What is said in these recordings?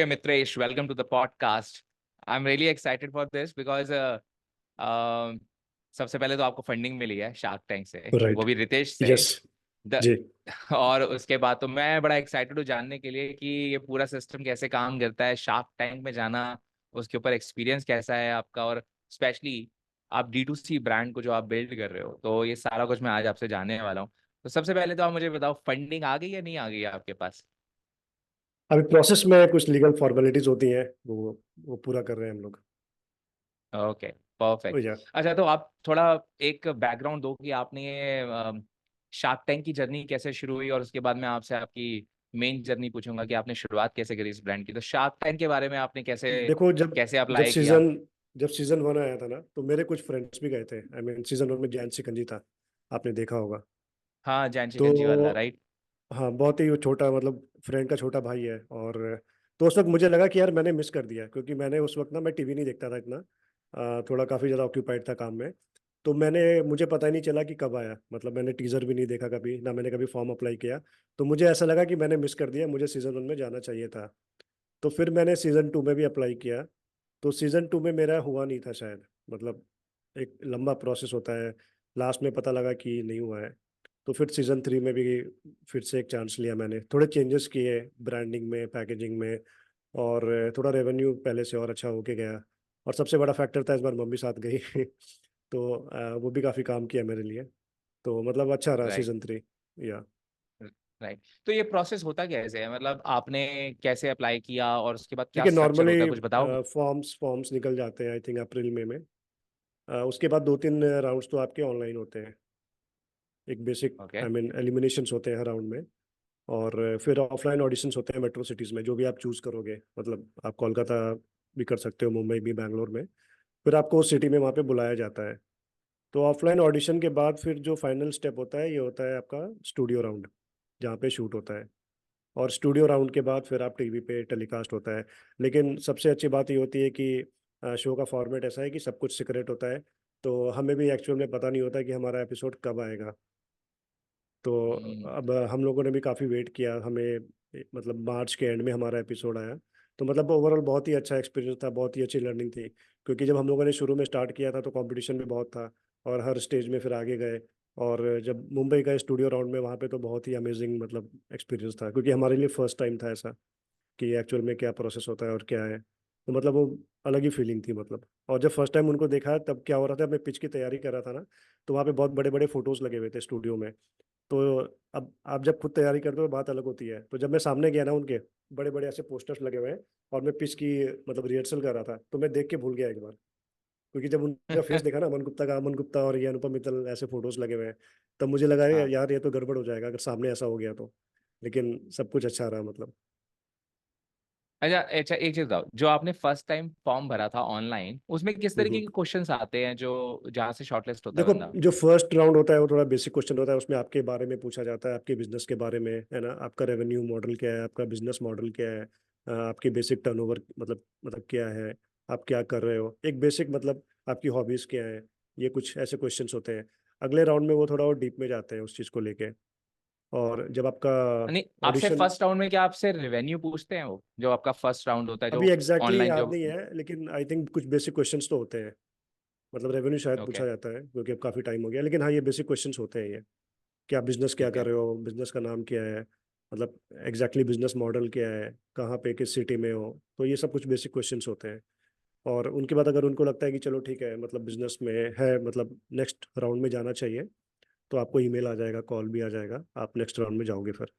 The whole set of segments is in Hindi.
Hey Mitresh, welcome to the podcast. I'm really excited for this because सबसे पहले तो आपको फंडिंग मिली है शार्क टैंक से, वो राइट। भी रितेश से। यस। द जी। और उसके बाद तो मैं बड़ा एक्साइटेड हूँ जानने के लिए कि ये पूरा सिस्टम कैसे काम करता है, शार्क टैंक में जाना, उसके ऊपर एक्सपीरियंस कैसा है आपका, और स्पेशली आप D2C ब्रांड को जो आप बिल्ड कर रहे हो, तो ये सारा कुछ मैं आज आपसे जानने वाला हूँ। तो सबसे पहले तो आप मुझे बताओ, फंडिंग आ गई या नहीं आ गई है आपके पास? अभी प्रोसेस में कुछ लीगल फॉर्मेलिटीज होती हैं, वो पूरा कर रहे हैं हम लोग। Okay, perfect. या अच्छा, तो आप थोड़ा एक बैकग्राउंड दो कि आपने ये शार्क टैंक की जर्नी कैसे शुरू हुई, और उसके बाद मैं आपसे आपकी मेन जर्नी पूछूंगा कि आपने शुरुआत कैसे करी इस ब्रांड की। तो शार्क टैंक के बारे में आपने कैसे देखो, जब कैसे जब अप्लाई किया? सीजन जब सीजन 1 आया था ना, तो मेरे कुछ फ्रेंड्स भी गए थे। आई मीन सीजन 1 में जैन सिकंजी था, आपने देखा होगा। हाँ, जैन शिकंजी वाला, तो राइट। हाँ, बहुत ही वो छोटा, मतलब फ्रेंड का छोटा भाई है। और तो उस वक्त मुझे लगा कि यार मैंने मिस कर दिया, क्योंकि मैंने उस वक्त ना, मैं टीवी नहीं देखता था इतना। थोड़ा काफ़ी ज़्यादा ऑक्यूपाइड था काम में। तो मुझे पता ही नहीं चला कि कब आया। मतलब मैंने टीजर भी नहीं देखा कभी ना, मैंने कभी फॉर्म अप्लाई किया। तो मुझे ऐसा लगा कि मैंने मिस कर दिया, मुझे सीजन 1 में जाना चाहिए था। तो फिर मैंने सीजन 2 में भी अप्लाई किया। तो सीजन 2 में मेरा हुआ नहीं था शायद। मतलब एक लंबा प्रोसेस होता है, लास्ट में पता लगा कि नहीं हुआ है। तो फिर सीजन 3 में भी फिर से एक चांस लिया मैंने, थोड़े चेंजेस किए ब्रांडिंग में, पैकेजिंग में। और थोड़ा रेवेन्यू पहले से और अच्छा होके गया। और सबसे बड़ा फैक्टर था, इस बार मम्मी साथ गई तो वो भी काफ़ी काम किया मेरे लिए। तो मतलब अच्छा रहा राइट, सीजन 3। या राइट। तो ये प्रोसेस होता कैसे है, मतलब आपने कैसे अप्लाई किया और उसके बाद क्या देखिए, स्ट्रक्चर नॉर्मली होता है, कुछ बताओगे? फॉर्म्स निकल जाते हैं, आई थिंक अप्रैल में। उसके बाद 2-3 राउंड्स तो आपके ऑनलाइन होते हैं। एक basic, okay. I mean eliminations होते हैं हर राउंड में। और फिर ऑफलाइन ऑडिशंस होते हैं मेट्रो सिटीज़ में, जो भी आप चूज़ करोगे। मतलब आप कोलकाता भी कर सकते हो, मुंबई भी, बैंगलोर में। फिर आपको उस सिटी में वहाँ पे बुलाया जाता है। तो ऑफलाइन ऑडिशन के बाद फिर जो फाइनल स्टेप होता है, ये होता है आपका स्टूडियो राउंड, जहाँ पे शूट होता है। और स्टूडियो राउंड के बाद फिर आप टीवी पे टेलीकास्ट होता है। लेकिन सबसे अच्छी बात ये होती है कि शो का फॉर्मेट ऐसा है कि सब कुछ सीक्रेट होता है। तो हमें भी एक्चुअल में पता नहीं होता कि हमारा एपिसोड कब आएगा। तो हम्म। अब हम लोगों ने भी काफ़ी वेट किया, हमें मतलब मार्च के एंड में हमारा एपिसोड आया। तो मतलब ओवरऑल बहुत ही अच्छा एक्सपीरियंस था, बहुत ही अच्छी लर्निंग थी। क्योंकि जब हम लोगों ने शुरू में स्टार्ट किया था तो कंपटीशन भी बहुत था, और हर स्टेज में फिर आगे गए। और जब मुंबई गए स्टूडियो राउंड में, वहाँ पे तो बहुत ही अमेजिंग मतलब एक्सपीरियंस था, क्योंकि हमारे लिए फर्स्ट टाइम था ऐसा, कि एक्चुअल में क्या प्रोसेस होता है और क्या है। तो मतलब वो अलग ही फीलिंग थी मतलब। और जब फर्स्ट टाइम उनको देखा, तब क्या हो रहा था, मैं पिच की तैयारी कर रहा था ना। तो वहाँ पे बहुत बड़े बड़े फोटोज लगे हुए थे स्टूडियो में। तो अब आप जब खुद तैयारी करते हो बात अलग होती है। तो जब मैं सामने गया ना उनके, बड़े बड़े ऐसे पोस्टर्स लगे हुए हैं, और मैं पिच की मतलब रिहर्सल कर रहा था, तो मैं देख के भूल गया एक बार। क्योंकि जब उनका फेस देखा ना, अमन गुप्ता का, अमन गुप्ता और ये अनुपम मित्तल ऐसे फोटोज लगे हुए हैं, तब मुझे लगा हाँ। यार ये तो गड़बड़ हो जाएगा अगर सामने ऐसा हो गया तो। लेकिन सब कुछ अच्छा रहा मतलब। अच्छा अच्छा, एक चीज बताओ, जो आपने फर्स्ट टाइम फॉर्म भरा था ऑनलाइन, उसमें किस तरीके हम्म। के क्वेश्चंस आते हैं जो जहाँ से शॉर्टलिस्ट होता है देखो, बंदा? जो फर्स्ट राउंड होता है वो थोड़ा बेसिक क्वेश्चन होता है। उसमें आपके बारे में पूछा जाता है, आपके बिजनेस के बारे में, है ना। आपका रेवेन्यू मॉडल क्या है, आपका बिजनेस मॉडल क्या है, आपकी बेसिक टर्नओवर मतलब क्या है, आप क्या कर रहे हो, एक बेसिक मतलब आपकी हॉबीज क्या है। ये कुछ ऐसे क्वेश्चंस होते हैं। अगले राउंड में वो थोड़ा और डीप में जाते हैं उस चीज़ को लेके। और जब आपका नहीं, आपसे ऑडिशन, फर्स्ट राउंड में क्या आपसे रेवेन्यू पूछते हैं, वो जो आपका फर्स्ट राउंड होता है अभी जो एग्जैक्टली ऑनलाइन याद जो? नहीं है, लेकिन आई थिंक कुछ बेसिक क्वेश्चंस तो होते हैं। मतलब रेवेन्यू शायद ओके, पूछा जाता है, क्योंकि अब काफ़ी टाइम हो गया। लेकिन हाँ, ये बेसिक क्वेश्चंस होते हैं ये, कि आप बिजनेस क्या ठीक कर है। रहे हो, बिजनेस का नाम क्या है, मतलब एग्जैक्टली बिजनेस मॉडल क्या है, कहाँ पे, किस सिटी में हो। तो ये सब कुछ बेसिक क्वेश्चंस होते हैं। और उनके बाद अगर उनको लगता है कि चलो ठीक है, मतलब बिजनेस में है, मतलब नेक्स्ट राउंड में जाना चाहिए, तो आपको ईमेल आ जाएगा, कॉल भी आ जाएगा, आप नेक्स्ट राउंड में जाओगे फिर।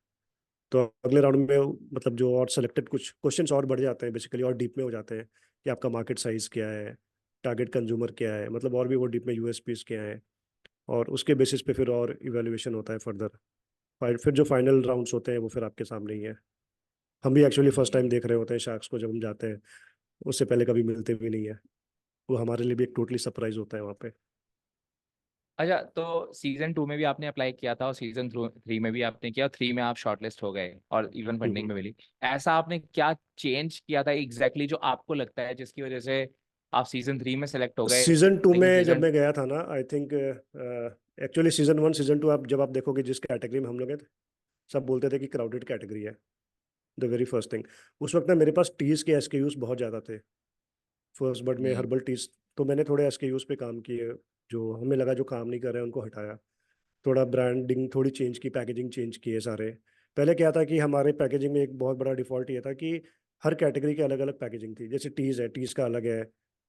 तो अगले राउंड में मतलब जो और सेलेक्टेड कुछ क्वेश्चंस और बढ़ जाते हैं बेसिकली, और डीप में हो जाते हैं, कि आपका मार्केट साइज क्या है, टारगेट कंज्यूमर क्या है, मतलब और भी वो डीप में यूएसपीज क्या है। और उसके बेसिस पे फिर और इवेल्युएशन होता है फर्दर। फिर जो फाइनल राउंड्स होते हैं वो फिर आपके सामने ही है। हम भी एक्चुअली फर्स्ट टाइम हम्म। देख रहे होते हैं शार्क्स को, जब हम जाते हैं। उससे पहले कभी मिलते भी नहीं है। वो हमारे लिए भी एक टोटली सरप्राइज होता है वहाँ पे। अच्छा, तो सीजन 2 में भी आपने अप्लाई किया था और सीजन 3 में भी आपने किया, 3 में आप शॉर्टलिस्ट हो गए और इवन फंडिंग हम्म। में मिली। ऐसा आपने क्या चेंज किया था एग्जैक्टली जो आपको लगता है जिसकी वजह से आप सीजन 3 में सेलेक्ट हो गए, सीजन 2 लेकिन में जब सीजन? मैं गया था ना, I think actually season 1 season 2, आप जब आप देखोगे जिस कैटेगरी में हम लोग हैं, सब बोलते थे कि क्राउडेड कैटेगरी है। The very first thing. उस वक्त ना मेरे पास टीज के एसकेयूज बहुत ज़्यादा थे। फर्स्ट बड में हम्म। हर्बल टीज, तो मैंने थोड़े एसकेयूज पे काम किए, जो हमें लगा जो काम नहीं कर रहे हैं उनको हटाया। थोड़ा ब्रांडिंग थोड़ी चेंज की, पैकेजिंग चेंज किए सारे। पहले क्या था कि हमारे पैकेजिंग में एक बहुत बड़ा डिफॉल्ट ये था कि हर कैटेगरी की अलग अलग पैकेजिंग थी। जैसे टीज है, टीज का अलग है,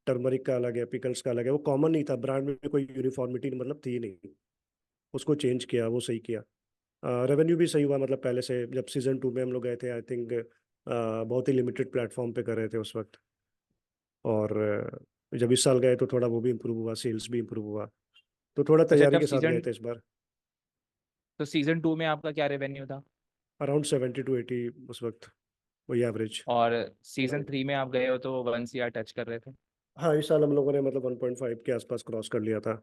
टर्मरिक का अलग है, पिकल्स का अलग है। वो कॉमन नहीं था, ब्रांड में कोई यूनिफॉर्मिटी मतलब थी नहीं। उसको चेंज किया, वो सही किया। रेवेन्यू भी सही हुआ, मतलब पहले से जब सीजन 2 में हम लोग गए थे, आई थिंक बहुत ही लिमिटेड प्लेटफॉर्म पे कर रहे थे उस वक्त। और जब इस साल गए तो थोड़ा वो भी इम्प्रूव हुआ, सेल्स भी इम्प्रूव हुआ। तो थोड़ा अच्छा, तैयारी जब के साथ गए सीजन थे इस बार। तो सीजन 2 में आपका क्या रेवेन्यू था? अराउंड 70 to 80 उस वक्त, वही एवरेज। और सीजन 3 में आप गए हो तो 1 CR टच कर रहे थे? हाँ, इस साल हम लोगों ने मतलब 1.5 के आसपास क्रॉस कर लिया था।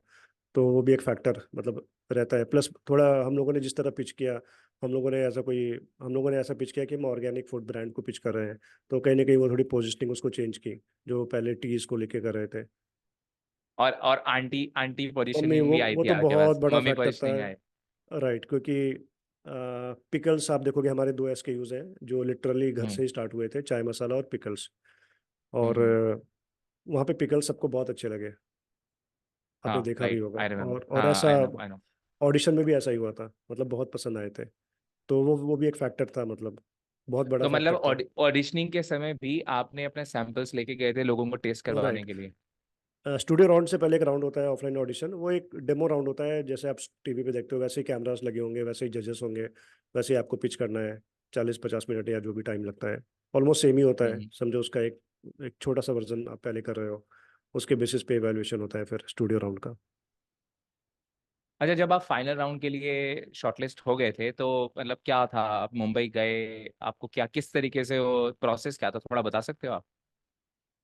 तो वो भी एक फैक्टर मतलब रहता है। प्लस थोड़ा हम लोगों ने जिस तरह पिच किया, हम लोगों ने ऐसा पिच किया कि हम ऑर्गेनिक फूड ब्रांड को पिच कर रहे हैं। तो कहीं ना कहीं वो थोड़ी पोजिशनिंग उसको चेंज की, जो पहले टीज को लेके कर रहे थे। और आंटी आंटी और नहीं, पोजीशनिंग भी आई वो थी तो आपके बहुत पास, बड़ा मम्मी फैक्टर था। पोजीशनिंग आई। राइट, क्योंकि पिकल्स आप देखोगे हमारे 2 SKUs हैं जो लिटरली घर हम्म। से ही स्टार्ट हुए थे, चाय मसाला और पिकल्स। और हम्म। वहाँ पे पिकल्स सबको बहुत अच्छे लगे, आपने हाँ, देखा भी राइट, होगा। आई रिमेम्बर, और हाँ, ऐसा I know, I know. Audition में भी ऐसा ही हुआ था, मतलब बहुत पसंद आए थे। तो वो भी एक फैक्टर था, मतलब बहुत बड़ा तो मतलब फैक्टर था। ऑडिशनिंग के समय भी आपने अपने सैंपल्स लेके गए थे लोगों को टेस्ट करवाने राइट। के लिए? स्टूडियो राउंड से पहले एक राउंड होता है ऑफलाइन ऑडिशन, वो एक डेमो राउंड होता है। जैसे आप टीवी पे देखते हो वैसे ही कैमरास लगे होंगे, वैसे ही जजेस होंगे, वैसे ही आपको पिच करना है। 40-50 मिनट या जो भी टाइम लगता है, ऑलमोस्ट सेम ही होता है। हम्म। समझो उसका एक एक छोटा सा वर्जन आप पहले कर रहे हो, उसके बेसिस पे इवैल्यूएशन होता है फिर स्टूडियो राउंड का। अच्छा, जब आप फाइनल राउंड के लिए शॉर्टलिस्ट हो गए थे तो मतलब क्या था, आप मुंबई गए, आपको क्या किस तरीके से वो प्रोसेस क्या था, थोड़ा बता सकते हो आप?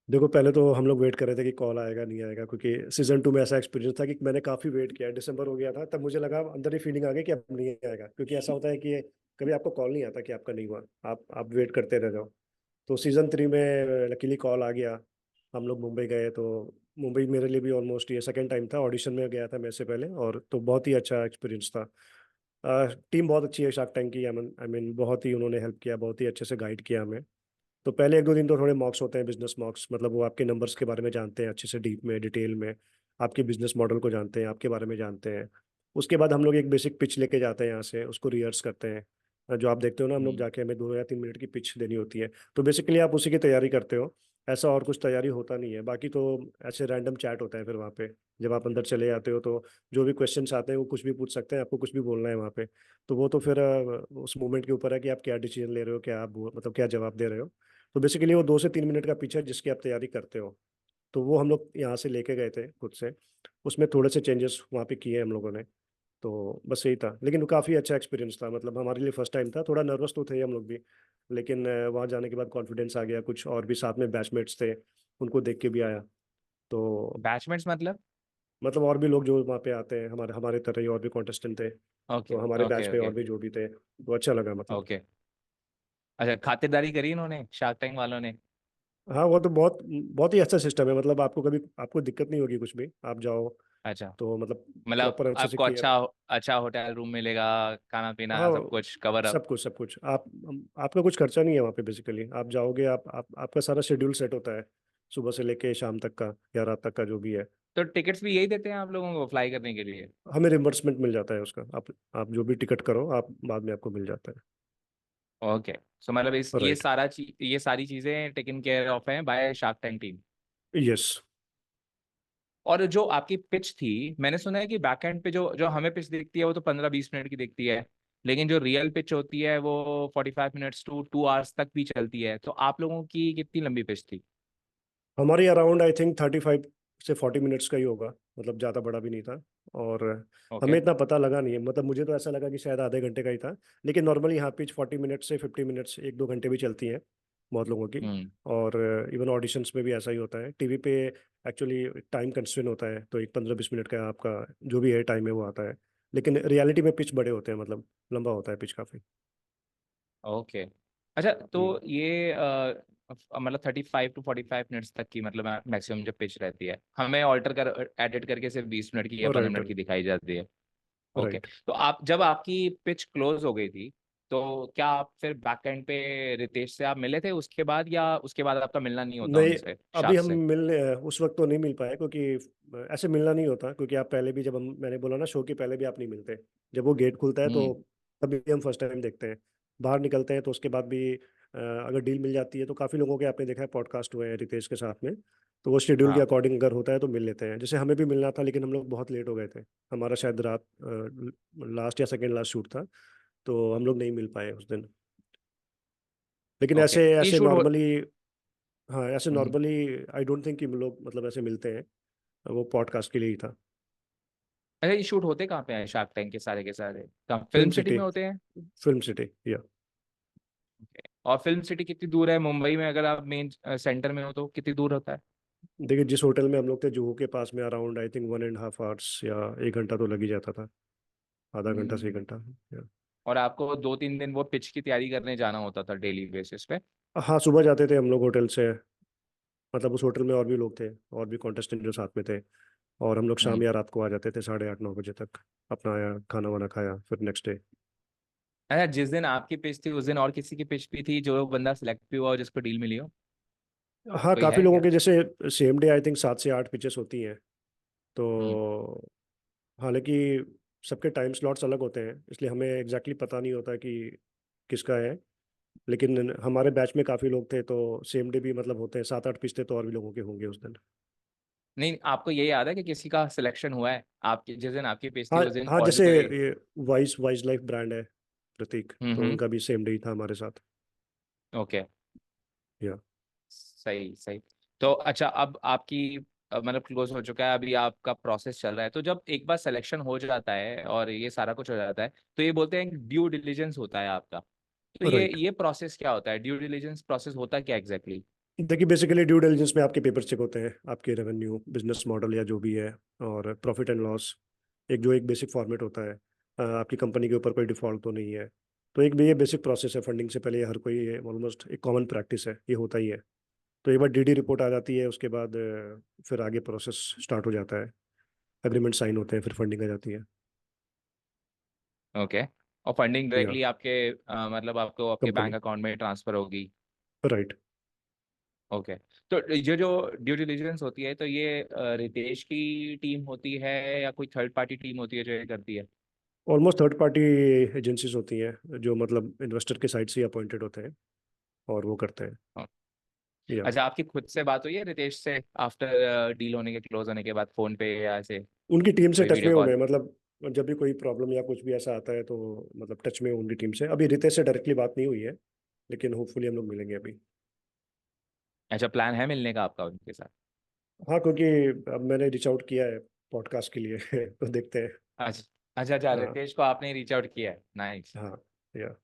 देखो, पहले तो हम लोग वेट कर रहे थे कि कॉल आएगा नहीं आएगा, क्योंकि सीजन 2 में ऐसा एक्सपीरियंस था कि मैंने काफी वेट किया। दिसंबर हो गया था तब मुझे लगा, अंदर ही फीलिंग आ गई कि अब नहीं आएगा, क्योंकि ऐसा होता है कि कभी आपको कॉल नहीं आता कि आपका नहीं हुआ, आप वेट करते रह जाओ। तो सीजन 3 में लकीली कॉल आ गया। हम लोग मुंबई गए, तो मुंबई मेरे लिए भी ऑलमोस्ट ये सेकेंड टाइम था। ऑडिशन में गया था मैं इससे पहले, और तो बहुत ही अच्छा एक्सपीरियंस था। टीम बहुत अच्छी है शार्क टैंक की। आई मीन बहुत ही उन्होंने हेल्प किया, बहुत ही अच्छे से गाइड किया हमें। तो पहले 1-2 दिन तो थोड़े मॉक्स होते हैं, बिजनेस मॉक्स, मतलब वो आपके नंबर्स के बारे में जानते हैं अच्छे से, डीप में, डिटेल में। आपके बिजनेस मॉडल को जानते हैं, आपके बारे में जानते हैं। उसके बाद हम लोग एक बेसिक पिच लेके जाते हैं यहाँ से, उसको रिहर्स करते हैं। जो आप देखते हो ना, हम लोग हम्म। जाके हमें 2 या 3 मिनट की पिच देनी होती है। तो बेसिकली आप उसी की तैयारी करते हो। ऐसा और कुछ तैयारी होता नहीं है बाकी तो। ऐसे रैंडम चैट होता है फिर वहाँ पे। जब आप अंदर चले जाते हो तो जो भी क्वेश्चंस आते हैं वो कुछ भी पूछ सकते हैं, आपको कुछ भी बोलना है वहाँ पे। तो वो तो फिर उस मोमेंट के ऊपर है कि आप क्या डिसीजन ले रहे हो, क्या आप मतलब क्या जवाब दे रहे हो। तो बेसिकली वो 2 से 3 मिनट का पिच है जिसकी आप तैयारी करते हो। तो वो हम लोग यहाँ से लेके गए थे खुद से। उसमें थोड़े से चेंजेस वहाँ पे किए हम लोगों ने। तो बस यही था, लेकिन वो काफ़ी अच्छा एक्सपीरियंस था। मतलब हमारे लिए फर्स्ट टाइम था, थोड़ा नर्वस तो थे हम लोग भी। लेकिन वहाँ जाने के बाद कॉन्फिडेंस आ गया। कुछ और भी साथ में बैचमेट्स थे, उनको देख के भी आया। तो बैचमेट्स मतलब? मतलब और भी लोग जो वहाँ पे आते हैं, हमारे हमारे तरह ही और भी कॉन्टेस्टेंट थे। ओके, तो हमारे बैच ओके, में ओके, और भी जो भी थे, तो अच्छा लगा मतलब। ओके। अच्छा, खातिरदारी करी इन्होंने शार्क टैंक वालों ने? हाँ, वो तो बहुत बहुत ही अच्छा सिस्टम है। मतलब आपको कभी आपको दिक्कत नहीं होगी कुछ भी, आप जाओ अच्छा, तो मतलब मतलब प्रॉपर अच्छे से आपको केयर। अच्छा होटल रूम मिलेगा, खाना पीना हाँ, सब कुछ कवर अप? सब कुछ आपका कुछ खर्चा नहीं है वहाँ पे। बेसिकली आप जाओगे, आपका सारा शेड्यूल सेट होता है, सुबह से लेके शाम तक का या रात तक का जो भी है। तो टिकट्स भी यही देते हैं आप लोगों को फ्लाई करने के लिए? हमें रिम्बर्समेंट मिल जाता है उसका। आप जो भी टिकट करो, आप बाद में आपको मिल जाता ओके। सो मतलब इस है। राइट। ये सारी चीजें टेकन केयर ऑफ हैं by shark tank team. Yes. और जो आपकी पिच थी, मैंने सुना है कि बैकएंड पे जो जो हमें पिच दिखती है वो तो 15-20 मिनट की दिखती है, लेकिन जो रियल पिच होती है वो 45 मिनट्स टू 2 आवर्स तक भी चलती है। तो आप लोगों की कितनी लंबी पिच थी? हमारी अराउंड आई थिंक 35 से 40 मिनट्स का ही होगा, मतलब ज़्यादा बड़ा भी नहीं था। और ओके। हमें इतना पता लगा नहीं है, मतलब मुझे तो ऐसा लगा कि शायद आधे घंटे का ही था। लेकिन नॉर्मली यहाँ पिच 40 मिनट से 50 मिनट्स, 1-2 घंटे भी चलती है बहुत लोगों की। हम्म। और इवन ऑडिशंस में भी ऐसा ही होता है। टीवी पे एक्चुअली टाइम कंस्ट्रेन होता है, तो एक 15-20 मिनट का आपका जो भी है टाइम है वो आता है। लेकिन रियलिटी में पिच बड़े होते हैं, मतलब लंबा होता है पिच काफ़ी। ओके। अच्छा, हम्म। तो ये मतलब 35-45 मिनट्स तक की मतलब मैक्सिमम जो पिच रहती है, हमें ऑल्टर कर एडिट करके सिर्फ 20 मिनट की या पंद्रह राइट। मिनट की दिखाई जाती है? ओके। राइट। तो आप जब आपकी पिच क्लोज हो गई थी तो क्या आप फिर बैक एंड पे रितेश से आप मिले थे उसके बाद, या उसके बाद आपका मिलना नहीं होता नहीं, उनसे, अभी शाख हम से? उस वक्त तो नहीं मिल पाए, क्योंकि ऐसे मिलना नहीं होता, क्योंकि आप पहले भी जब हम मैंने बोला ना, शो के पहले भी आप नहीं मिलते। जब वो गेट खुलता है तो हम्म। तभी हम फर्स्ट टाइम देखते हैं। बाहर निकलते हैं तो उसके बाद भी अगर डील मिल जाती है तो काफ़ी लोगों के आपने देखा है पॉडकास्ट हुए हैं रितेश के साथ में। तो वो शेड्यूल के हाँ। अकॉर्डिंग अगर होता है तो मिल लेते हैं। जैसे हमें भी मिलना था, लेकिन हम लोग बहुत लेट हो गए थे। हमारा शायद रात लास्ट या सेकेंड लास्ट शूट था, तो हम लोग नहीं मिल पाए उस दिन। लेकिन ओके, ऐसे ये ऐसे शूट हो। नॉर्मली, हाँ ऐसे हम्म। नॉर्मली आई डोंट थिंक कि लोग मतलब ऐसे मिलते हैं। वो पॉडकास्ट के लिए ही था। अरे ये शूट होते कहाँ पे हैं शार्क टैंक के सारे कहाँ, फिल्म फिल्म सिटी सिटी। में होते हैं? फिल्म सिटी या और फिल्म सिटी कितनी दूर है मुंबई में, अगर आप मेन सेंटर में हो तो कितनी दूर होता है? देखिए, जिस होटल में हम लोग थे जुहू के पास में, अराउंड आई थिंक 1.5 आवर्स या 1 घंटा तो लग ही जाता था। आधा घंटा से 1 घंटा। या और आपको 2-3 दिन वो पिच की तैयारी करने जाना होता था डेली बेसिस पे? हाँ, सुबह जाते थे हम लोग होटल से। मतलब उस होटल में और भी लोग थे, और भी कॉन्टेस्टेंट जो साथ में थे। और हम लोग शाम हम्म। या रात को आ जाते थे 8:30 9 बजे तक। अपना आया, खाना वाना खाया, फिर नेक्स्ट डे। अच्छा, जिस दिन आपकी पिच थी उस दिन और किसी की पिच भी थी जो बंदा सिलेक्ट भी हुआ और जिसको डील मिली हो? हाँ, कोई काफ़ी है लोगों क्या? के जैसे सेम डे आई थिंक 7 से 8 पिचेस होती हैं। हम्म। तो हालांकि सबके टाइम स्लॉट्स अलग होते हैं, इसलिए हमें एग्जैक्टली पता नहीं होता कि किसका है। लेकिन हमारे बैच में काफ़ी लोग थे, तो सेम डे भी मतलब होते हैं। 7 8 पिछते तो और भी लोगों के होंगे उस दिन। नहीं, आपको ये याद है कि किसी का सिलेक्शन हुआ है आपके, जिस दिन आपकी पिच थी हाँ उस दिन हाँ, और भी जैसे कोई? ये वाइज वाइज लाइफ ब्रांड है, प्रतीक, तो हम्म। उनका भी सेम डे ही था हमारे साथ। ओके। या सही सही। तो अच्छा, अब आपकी मतलब क्लोज हो चुका है, अभी आपका प्रोसेस चल रहा है, तो जब एक बार सिलेक्शन हो जाता है और ये सारा कुछ हो जाता है, तो ये बोलते हैं ड्यू डिलिजेंस होता है आपका। तो ये राइट। ये प्रोसेस क्या होता है, ड्यू डिलिजेंस प्रोसेस होता है क्या एग्जैक्टली? देखिए, बेसिकली ड्यू डिलिजेंस में आपके पेपर चेक होते हैं, आपके रेवेन्यू, बिजनेस मॉडल या जो भी है, और प्रॉफिट एंड लॉस। एक बेसिक फॉर्मेट होता है। आपकी कंपनी के ऊपर कोई डिफॉल्ट तो नहीं है। तो एक भी ये बेसिक प्रोसेस है फंडिंग से पहले। ये हर कोई, ये ऑलमोस्ट एक कॉमन प्रैक्टिस है, ये होता ही है। तो एक बार डीडी रिपोर्ट आ जाती है, उसके बाद फिर आगे प्रोसेस स्टार्ट हो जाता है। एग्रीमेंट साइन होते हैं, फिर फंडिंग आ जाती है। ओके। और फंडिंग या डायरेक्टली आपके मतलब आपको आपके कंपनी। बैंक अकाउंट में ट्रांसफर होगी? राइट। ओके। तो ये जो ड्यू डिलिजेंस होती है, तो ये रितेश की टीम होती है या कोई थर्ड पार्टी टीम होती है जो ये करती है? ऑलमोस्ट थर्ड पार्टी एजेंसीज होती हैं, जो मतलब इन्वेस्टर के साइड से अपॉइंटेड होते हैं, और वो करते हैं। हाँ। या अच्छा, आपकी खुद से बात हुई है रितेश से आफ्टर डील होने के, क्लोज होने के बाद, फोन पे या ऐसे उनकी टीम से कोई टच वीडियो में हूँ कॉल? मैं। मतलब जब भी कोई प्रॉब्लम या कुछ भी ऐसा आता है तो मतलब टच में हूँ उनकी टीम से। अभी रितेश से डायरेक्टली बात नहीं हुई है, लेकिन होपफुली हम लोग मिलेंगे अभी। अच्छा, प्लान है मिलने का आपका उनके साथ? हाँ, क्योंकि अब मैंने रीच आउट किया है पॉडकास्ट के लिए तो देखते हैं। अच्छा अच्छा अच्छा, हाँ रितेश को आपने रीच आउट किया है, नाइस। हाँ। या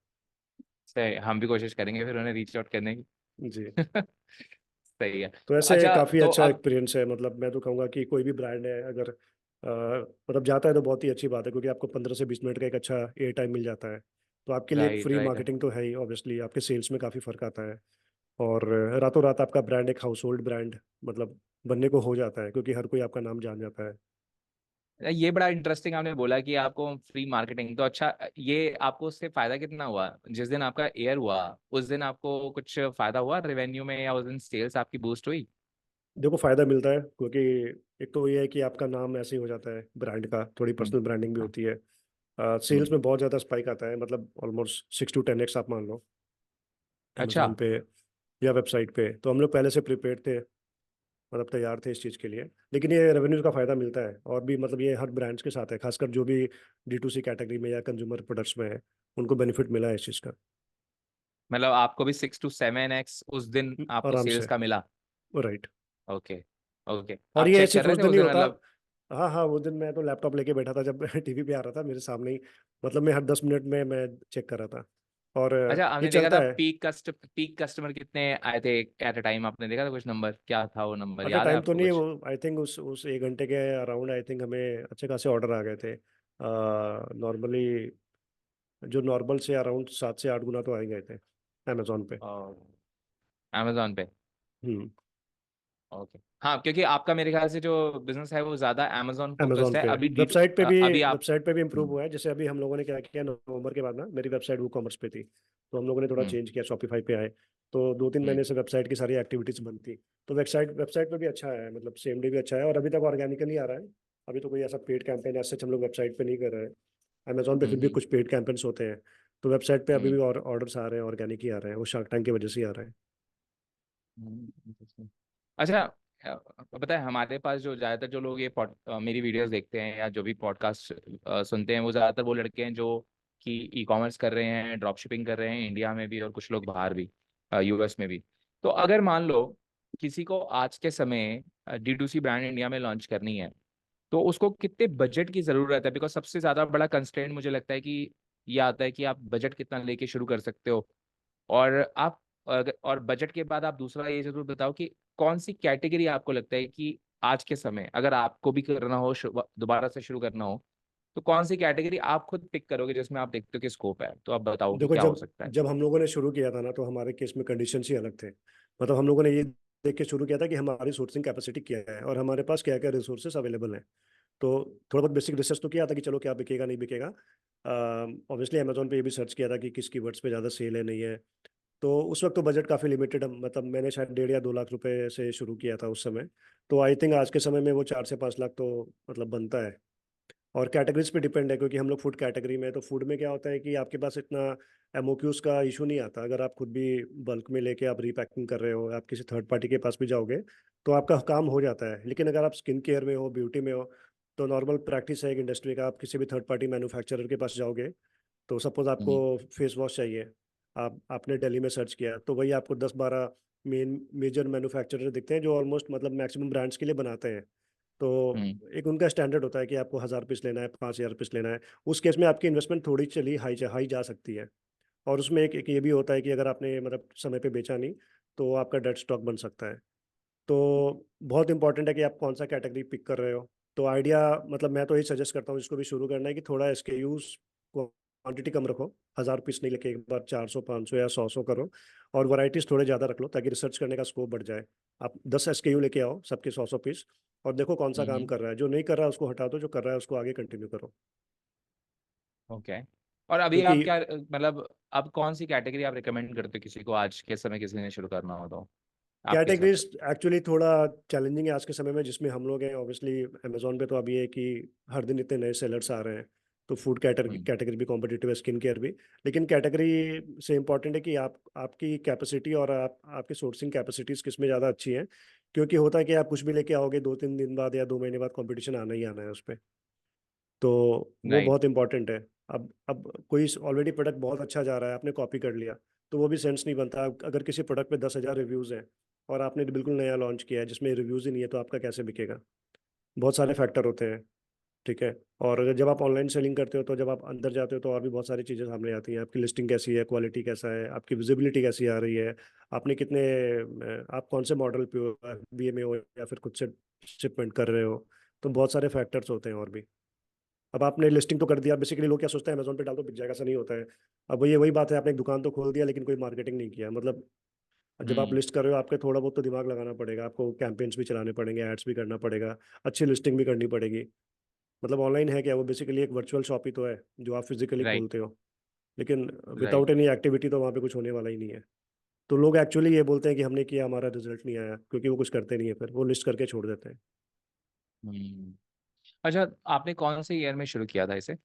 सही, हम भी कोशिश करेंगे फिर उन्हें रीच आउट करने की। जी। सही है। तो तो ऐसे अच्छा, काफ़ी तो अच्छा अब एक्सपीरियंस है। मतलब मैं तो कहूँगा कि कोई भी ब्रांड है, अगर मतलब जाता है तो बहुत ही अच्छी बात है, क्योंकि आपको 15 से 20 मिनट का एक अच्छा एयर टाइम मिल जाता है। तो आपके लिए एक राइट फ्री राइट। मार्केटिंग तो है ही, ऑब्वियसली आपके सेल्स में काफ़ी फर्क आता है। और रातों रात आपका ब्रांड एक हाउस होल्ड ब्रांड मतलब बनने को हो जाता है, क्योंकि हर कोई आपका नाम जान जाता है। ये बड़ा इंटरेस्टिंग आपने बोला कि आपको फ्री मार्केटिंग, तो अच्छा, ये आपको उससे फायदा कितना हुआ जिस दिन आपका एयर हुआ? उस दिन आपको कुछ फायदा हुआ रेवेन्यू में, या उस दिन सेल्स आपकी बूस्ट हुई? देखो, फायदा मिलता है, क्योंकि एक तो ये है कि आपका नाम ऐसे ही हो जाता है, ब्रांड का थोड़ी हम्म। पर्सनल ब्रांडिंग भी हाँ। होती है। सेल्स हम्म। में बहुत ज़्यादा स्पाइक आता है, मतलब ऑलमोस्ट 6 to 10x आप मान लो, अच्छा। अमेजोन पे या वेबसाइट पे। तो हम लोग पहले से प्रिपेयर थे, मतलब तैयार थे इस चीज़ के लिए। लेकिन ये रेवेन्यूज का फ़ायदा मिलता है, और भी मतलब ये हर ब्रांड्स के साथ है, खासकर जो भी D2C कैटेगरी में या कंज्यूमर प्रोडक्ट्स में है, उनको बेनिफिट मिला है इस चीज़ का। मतलब आपको भी 6 to 7x उस दिन आपको आराम सेल्स से। का मिला? राइट। ओके। ओके, और आप ये चेक कर सिर्फ रहे उस थे दिन उस नहीं दिन होता। मतलब? हाँ हाँ, वो दिन मैं तो लैपटॉप लेके बैठा था जब टीवी पे आ रहा था मेरे सामने ही। मतलब मैं हर 10 मिनट में मैं चेक कर रहा था। और अच्छा, ये हमने देखा चलता था है। पीक कस्टमर कितने आए थे एट अ टाइम, आपने देखा था कुछ नंबर, क्या था वो नंबर, एट अ याद है टाइम तो आपको नहीं है कुछ? वो, आई थिंक उस 1 घंटे के अराउंड आई थिंक हमें अच्छे खासे ऑर्डर आ गए थे। नॉर्मली जो नॉर्मल से अराउंड 7 से 8 गुना तो आ ही गए थे अमेजोन पे। अमेजोन पे? हम्म। ओके। हाँ, क्योंकि आपका मेरे ख्याल से जो बिजनेस है वो ज्यादा अमेजोन फोकस्ड अमेजोन है पे अभी डी टू। वेबसाइट अभी आप। वेबसाइट पे भी इम्प्रूव हम्म। हुआ है। जैसे अभी हम लोगों ने क्या किया नवंबर के बाद ना, मेरी वेबसाइट वो कॉमर्स पे थी, तो हम लोगों ने थोड़ा हम्म। चेंज किया, शॉपिफाई पे आए। तो 2-3 महीने हम्म। से वेबसाइट की सारी एक्टिविटीज बंद थी। तो वेबसाइट पे भी अच्छा है, मतलब सेम डे भी अच्छा है, और अभी तक ऑर्गेनिकली आ रहा है। अभी तो कोई ऐसा पेड कैंपेन ऐसे हम लोग वेबसाइट पे नहीं कर रहे हैं। अमेजोन पे फिर भी हम्म। कुछ पेड कैंपेन्स होते हैं। तो वेबसाइट पे अभी हम्म। भी और ऑर्डर्स आ रहे हैं, ऑर्गेनिक ही आ रहे हैं, वो शार्क टैंक की वजह से ही आ रहे हैं। interesting। अच्छा, पता है हमारे पास जो ज्यादातर जो लोग ये मेरी वीडियोस देखते हैं या जो भी पॉडकास्ट सुनते हैं, वो ज्यादातर वो लड़के हैं जो कि ई कॉमर्स कर रहे हैं, ड्रॉप शिपिंग कर रहे हैं इंडिया में भी और कुछ लोग बाहर भी, यूएस में भी। तो अगर मान लो किसी को आज के समय D2C ब्रांड इंडिया में लॉन्च करनी है, तो उसको कितने बजट की जरूरत है? बिकॉज सबसे ज्यादा बड़ा कंस्ट्रेंट मुझे लगता है कि ये आता है कि आप बजट कितना लेके शुरू कर सकते हो। और आप और बजट के बाद आप दूसरा ये जरूर बताओ कि कौन सी कैटेगरी आपको लगता है कि आज के समय अगर आपको भी करना हो, दोबारा से शुरू करना हो, तो कौन सी कैटेगरी आप खुद पिक करोगे जिसमें आप देखते हो कि स्कोप है, तो आप बताओ कि देखो, क्या हो जब सकता है। जब हम लोगों ने शुरू किया था ना, तो हमारे केस में कंडीशंस ही अलग थे। मतलब हम लोगों ने ये देख के शुरू किया था कि हमारी सोर्सिंग कैपेसिटी क्या है और हमारे पास क्या क्या रिसोर्सेस अवेलेबल हैं। तो थोड़ा बहुत बेसिक रिसर्च तो किया था कि चलो क्या बिकेगा नहीं बिकेगा। ऑब्वियसली अमेजोन पे ये भी सर्च किया था कि किस कीवर्ड्स पे ज़्यादा सेल है नहीं है। तो उस वक्त तो बजट काफ़ी लिमिटेड, मतलब मैंने शायद 1.5 या 2 लाख रुपए से शुरू किया था उस समय। तो आई थिंक आज के समय में वो 4 से 5 लाख तो मतलब बनता है। और कैटेगरीज पे डिपेंड है, क्योंकि हम लोग फूड कैटेगरी में है, तो फूड में क्या होता है कि आपके पास इतना एमओक्यूज का इशू नहीं आता। अगर आप खुद भी बल्क में लेके आप रीपैकिंग कर रहे हो, आप किसी थर्ड पार्टी के पास भी जाओगे तो आपका काम हो जाता है। लेकिन अगर आप स्किन केयर में हो, ब्यूटी में हो, तो नॉर्मल प्रैक्टिस है एक इंडस्ट्री का, आप किसी भी थर्ड पार्टी मैन्युफैक्चरर के पास जाओगे, तो सपोज आपको हम्म। फेस वॉश चाहिए, आपने दिल्ली में सर्च किया, तो वही आपको 10-12 मेजर मैन्युफैक्चरर दिखते हैं जो ऑलमोस्ट मतलब मैक्सिमम ब्रांड्स के लिए बनाते हैं। तो हम्म। एक उनका स्टैंडर्ड होता है कि आपको 1,000 पीस लेना है, 5,000 पीस लेना है। उस केस में आपकी इन्वेस्टमेंट थोड़ी चली हाई हाई जा सकती है। और उसमें एक ये भी होता है कि अगर आपने मतलब समय पे बेचा नहीं, तो आपका डेड स्टॉक बन सकता है। तो बहुत इंपॉर्टेंट है कि आप कौन सा कैटेगरी पिक कर रहे हो। तो आइडिया, मतलब मैं तो ये सजेस्ट करता हूँ जिसको भी शुरू करना है कि थोड़ा एसकेयूज क्वांटिटी कम रखो। 1,000 पीस नहीं लेके एक बार 400, 500 या 100 करो। और वैरायटीज थोड़े ज़्यादा रख लो ताकि रिसर्च करने का स्कोप बढ़ जाए। आप 10 एसकेयू लेके आओ, सबके 100-100 पीस, और देखो कौन सा काम हम्म। कर रहा है। जो नहीं कर रहा है उसको हटा दो, जो कर रहा है उसको आगे कंटिन्यू करो। ओके। और अभी क्योंकि आप क्या मतलब, अब कौन सी कैटेगरी आप रिकमेंड करते हो किसी को आज के समय, किसी ने शुरू करना हो तो आपके हिसाब कैटेगरीज से? एक्चुअली थोड़ा चैलेंजिंग है आज के समय में, जिसमें हम लोग हैं। ऑब्वियसली अमेजोन पे तो अभी है कि हर दिन इतने नए सेलर्स आ रहे हैं। तो फूड कैटेगरी हम्म। कैटेगरी भी कॉम्पिटिटिव है, स्किन केयर भी। लेकिन कैटेगरी से इम्पॉर्टेंट है कि आपकी कैपेसिटी और आपकी सोर्सिंग कैपेसिटीज किस में ज़्यादा अच्छी है। क्योंकि होता है कि आप कुछ भी लेके आओगे, 2-3 दिन बाद या 2 महीने बाद कंपटीशन आना ही आना है उस पर। तो वो राइट। बहुत इंपॉर्टेंट है। अब कोई ऑलरेडी प्रोडक्ट बहुत अच्छा जा रहा है, आपने कॉपी कर लिया, तो वो भी सेंस नहीं बनता। अगर किसी प्रोडक्ट पे 10,000 रिव्यूज़ हैं और आपने बिल्कुल नया लॉन्च किया है जिसमें रिव्यूज़ ही नहीं है, तो आपका कैसे बिकेगा। बहुत सारे फैक्टर होते हैं। ठीक है। और जब आप ऑनलाइन सेलिंग करते हो, तो जब आप अंदर जाते हो तो और भी बहुत सारी चीज़ें सामने आती हैं। आपकी लिस्टिंग कैसी है, क्वालिटी कैसा है, आपकी विजिबिलिटी कैसी आ रही है, आपने कितने आप कौन से मॉडल पे हो, FBA में हो या फिर खुद से शिपमेंट कर रहे हो। तो बहुत सारे फैक्टर्स होते हैं और भी। अब आपने लिस्टिंग तो कर दिया, बेसिकली लोग क्या सोचते हैं अमेजोन पे डाल दो बिक जाएगा, ऐसा नहीं होता है। अब वही वही बात है, आपने एक दुकान तो खोल दिया लेकिन कोई मार्केटिंग नहीं किया। मतलब जब आप हम्म। लिस्ट कर रहे हो, आपके थोड़ा बहुत तो दिमाग लगाना पड़ेगा, आपको कैंपेन्स भी चलाने पड़ेंगे, एड्स भी करना पड़ेगा, अच्छी लिस्टिंग भी करनी पड़ेगी। मतलब ऑनलाइन है क्या, वो बेसिकली एक वर्चुअल शॉप ही तो है जो आप फिजिकली राइट। खोलते हो। लेकिन राइट। विदाउट एनी एक्टिविटी तो वहाँ पे कुछ होने वाला ही नहीं है। तो लोग एक्चुअली ये बोलते हैं कि हमने किया, हमारा रिजल्ट नहीं आया, क्योंकि वो कुछ करते नहीं है, फिर वो लिस्ट करके छोड़ देते हैं। हम्म। अच्छा, आपने कौन से ईयर में शुरू किया था इसे?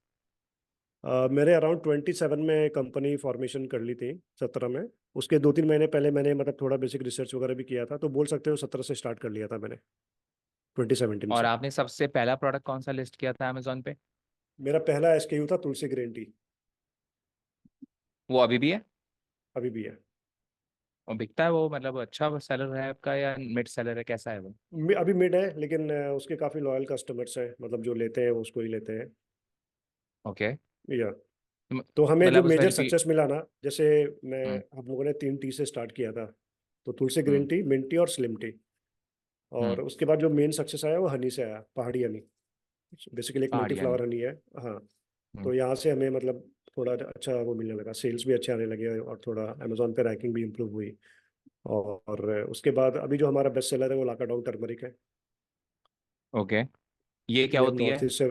मेरे अराउंड 27 में कंपनी फॉर्मेशन कर ली थी, 17 में। उसके 2-3 महीने पहले मैंने मतलब थोड़ा बेसिक रिसर्च वगैरह भी किया था, तो बोल सकते हो 17 से स्टार्ट कर लिया था मैंने, 2017 और से। आपने सबसे पहला प्रोडक्ट कौन सा लिस्ट किया था अमेजोन पे? मेरा पहला एसकेयू था तुलसी ग्रीन टी। वो अभी भी है? अभी भी है। और बिकता है वो, मतलब अच्छा सेलर है आपका या मिड सेलर है, कैसा है वो? अभी मिड है, लेकिन उसके काफ़ी लॉयल कस्टमर्स हैं, मतलब जो लेते हैं वो उसको ही लेते हैं। ओके। या तो हमें जो मतलब उसमें मेजर रिपीट। सक्सेस मिला ना, जैसे मैं हम्म। हम लोगों ने 3 टी से स्टार्ट किया था। तो तुलसी ग्रीन हम्म। टी, मिंट टी और स्लिम टी। और हम्म। उसके बाद जो मेन सक्सेस आया वो हनी से आया, पहाड़ी हनी। बेसिकली एक मल्टी पहाड़िया नहीं। फ्लावर हनी है। हाँ। हम्म। तो यहाँ से हमें मतलब थोड़ा अच्छा वो मिलने लगा, सेल्स भी अच्छे आने लगे और थोड़ा अमेजोन पे रैंकिंग भी इम्प्रूव हुई। और उसके बाद अभी जो हमारा बेस्ट सेलर है वो लाकाडोंग टर्मरिक है। ओके, ये क्या ये हम होती है? नॉर्थ ईस्ट से,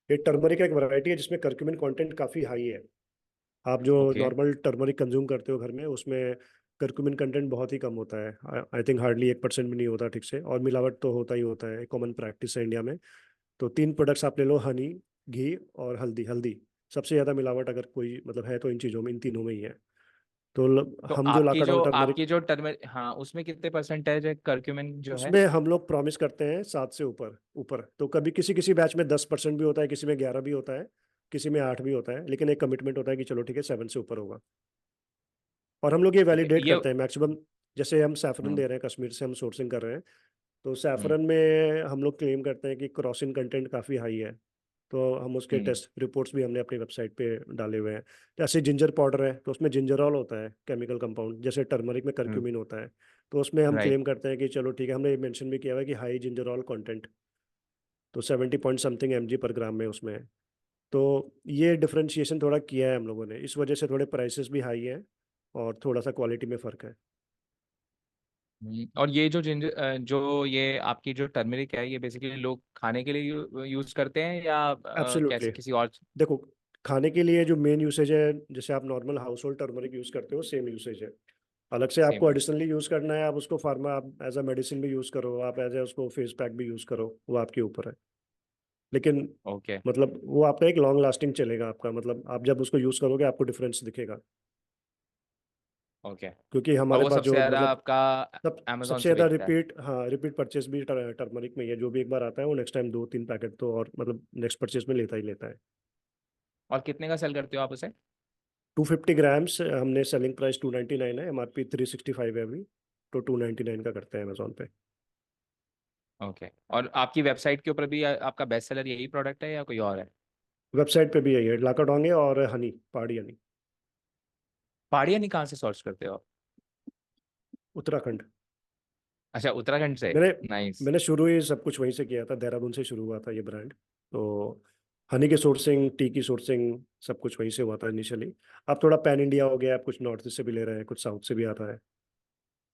ये टर्मरिक का एक वैरायटी है जिसमें करक्यूमिन कंटेंट काफ़ी हाई है। आप जो ओके। नॉर्मल टर्मरिक कंज्यूम करते हो घर में, उसमें करक्यूमिन कंटेंट बहुत ही कम होता है। आई थिंक हार्डली 1% भी नहीं होता ठीक से, और मिलावट तो होता ही होता है, कॉमन प्रैक्टिस है इंडिया में। तो तीन प्रोडक्ट्स आप ले लो, हनी, घी और हल्दी। हल्दी सबसे ज़्यादा मिलावट अगर कोई मतलब है तो इन चीज़ों में, इन तीनों में ही है। तो तो हम जो लाकाडोंग आपकी टर्मरिक, जो टर्मरिक, हाँ, उसमें कितने परसेंटेज है करक्यूमिन जो है? उसमें हम लोग प्रॉमिस करते हैं 7 से ऊपर ऊपर। तो कभी किसी किसी बैच में 10% भी होता है, किसी में 11 भी होता है, किसी में 8 भी होता है, लेकिन एक कमिटमेंट होता है कि चलो ठीक है 7 से ऊपर होगा। और हम लोग ये ओके, वैलिडेट ये। करते हैं मैक्सिमम। जैसे हम सैफरन हम्म। दे रहे हैं, कश्मीर से हम सोर्सिंग कर रहे हैं, तो हम्म। सैफरन में हम लोग क्लेम करते हैं कि क्रॉसिन कंटेंट काफ़ी हाई है। तो हम उसके हम्म। टेस्ट रिपोर्ट्स भी हमने अपनी वेबसाइट पे डाले हुए हैं। जैसे जिंजर पाउडर है तो उसमें जिंजरॉल होता है केमिकल कंपाउंड, जैसे टर्मरिक में हम्म। करक्यूमिन होता है। तो उसमें हम राइट। क्लेम करते हैं कि चलो ठीक है, हमने मेंशन भी किया हुआ है कि हाई जिंजरॉल कंटेंट। तो 70 पॉइंट समथिंग mg पर ग्राम में उसमें है। तो ये डिफरेंशिएशन थोड़ा किया है हम लोगों ने, इस वजह से थोड़े प्राइसेस भी हाई हैं और थोड़ा सा क्वालिटी में फ़र्क है। और ये जो जिंजर, जो ये आपकी जो टर्मरिक है, ये बेसिकली लोग खाने के लिए यूज करते हैं या एब्सोल्युटली। कैसे किसी और? देखो, खाने के लिए जो मेन यूसेज है, जैसे आप normal house hold turmeric use करते हो, सेम यूसेज है। अलग से आपको सेम है? एडिशनली यूज़ करना है, आप उसको फार्मा, आप एज अ मेडिसिन भी यूज़ करो, आप एज ए उसको फेस पैक भी यूज़ करो, वो आपके ऊपर है। लेकिन ओके। मतलब वो आपका एक लॉन्ग लास्टिंग चलेगा आपका, मतलब आप जब उसको यूज़ करोगे आपको डिफरेंस दिखेगा। ओके। क्योंकि और हमारे वो पास सबसे जो ज्यादा मतलब आपका सबसे अमेजोन से ज़्यादा बिकता है? रिपीट, हाँ, रिपीट परचेज भी टर्मरिक में ही है। जो भी एक बार आता है वो नेक्स्ट टाइम 2-3 पैकेट तो और मतलब नेक्स्ट परचेज में लेता ही लेता है। और कितने का सेल करते हो आप उसे? 250 ग्राम्स हमने सेलिंग प्राइस 299 है, MRP 365 है अभी। तो 299 का करते हैं अमेजोन पे। ओके। और आपकी वेबसाइट के ऊपर भी आपका बेस्ट सेलर यही प्रोडक्ट है या कोई और है? वेबसाइट पे भी यही है, लाकाडोंगे और हनी, पहाड़ी हनी। पहाड़ियाँ नहीं, कहाँ से सोर्स करते हो आप? उत्तराखंड। अच्छा, उत्तराखंड से। मैंने नाइस। मैंने शुरू ही सब कुछ वहीं से किया था, देहरादून से शुरू हुआ था ये ब्रांड। तो हनी की सोर्सिंग, टी की सोर्सिंग, सब कुछ वहीं से हुआ था इनिशियली। अब थोड़ा पैन इंडिया हो गया, अब कुछ नॉर्थ ईस्ट से भी ले रहे हैं, कुछ साउथ से भी आता है,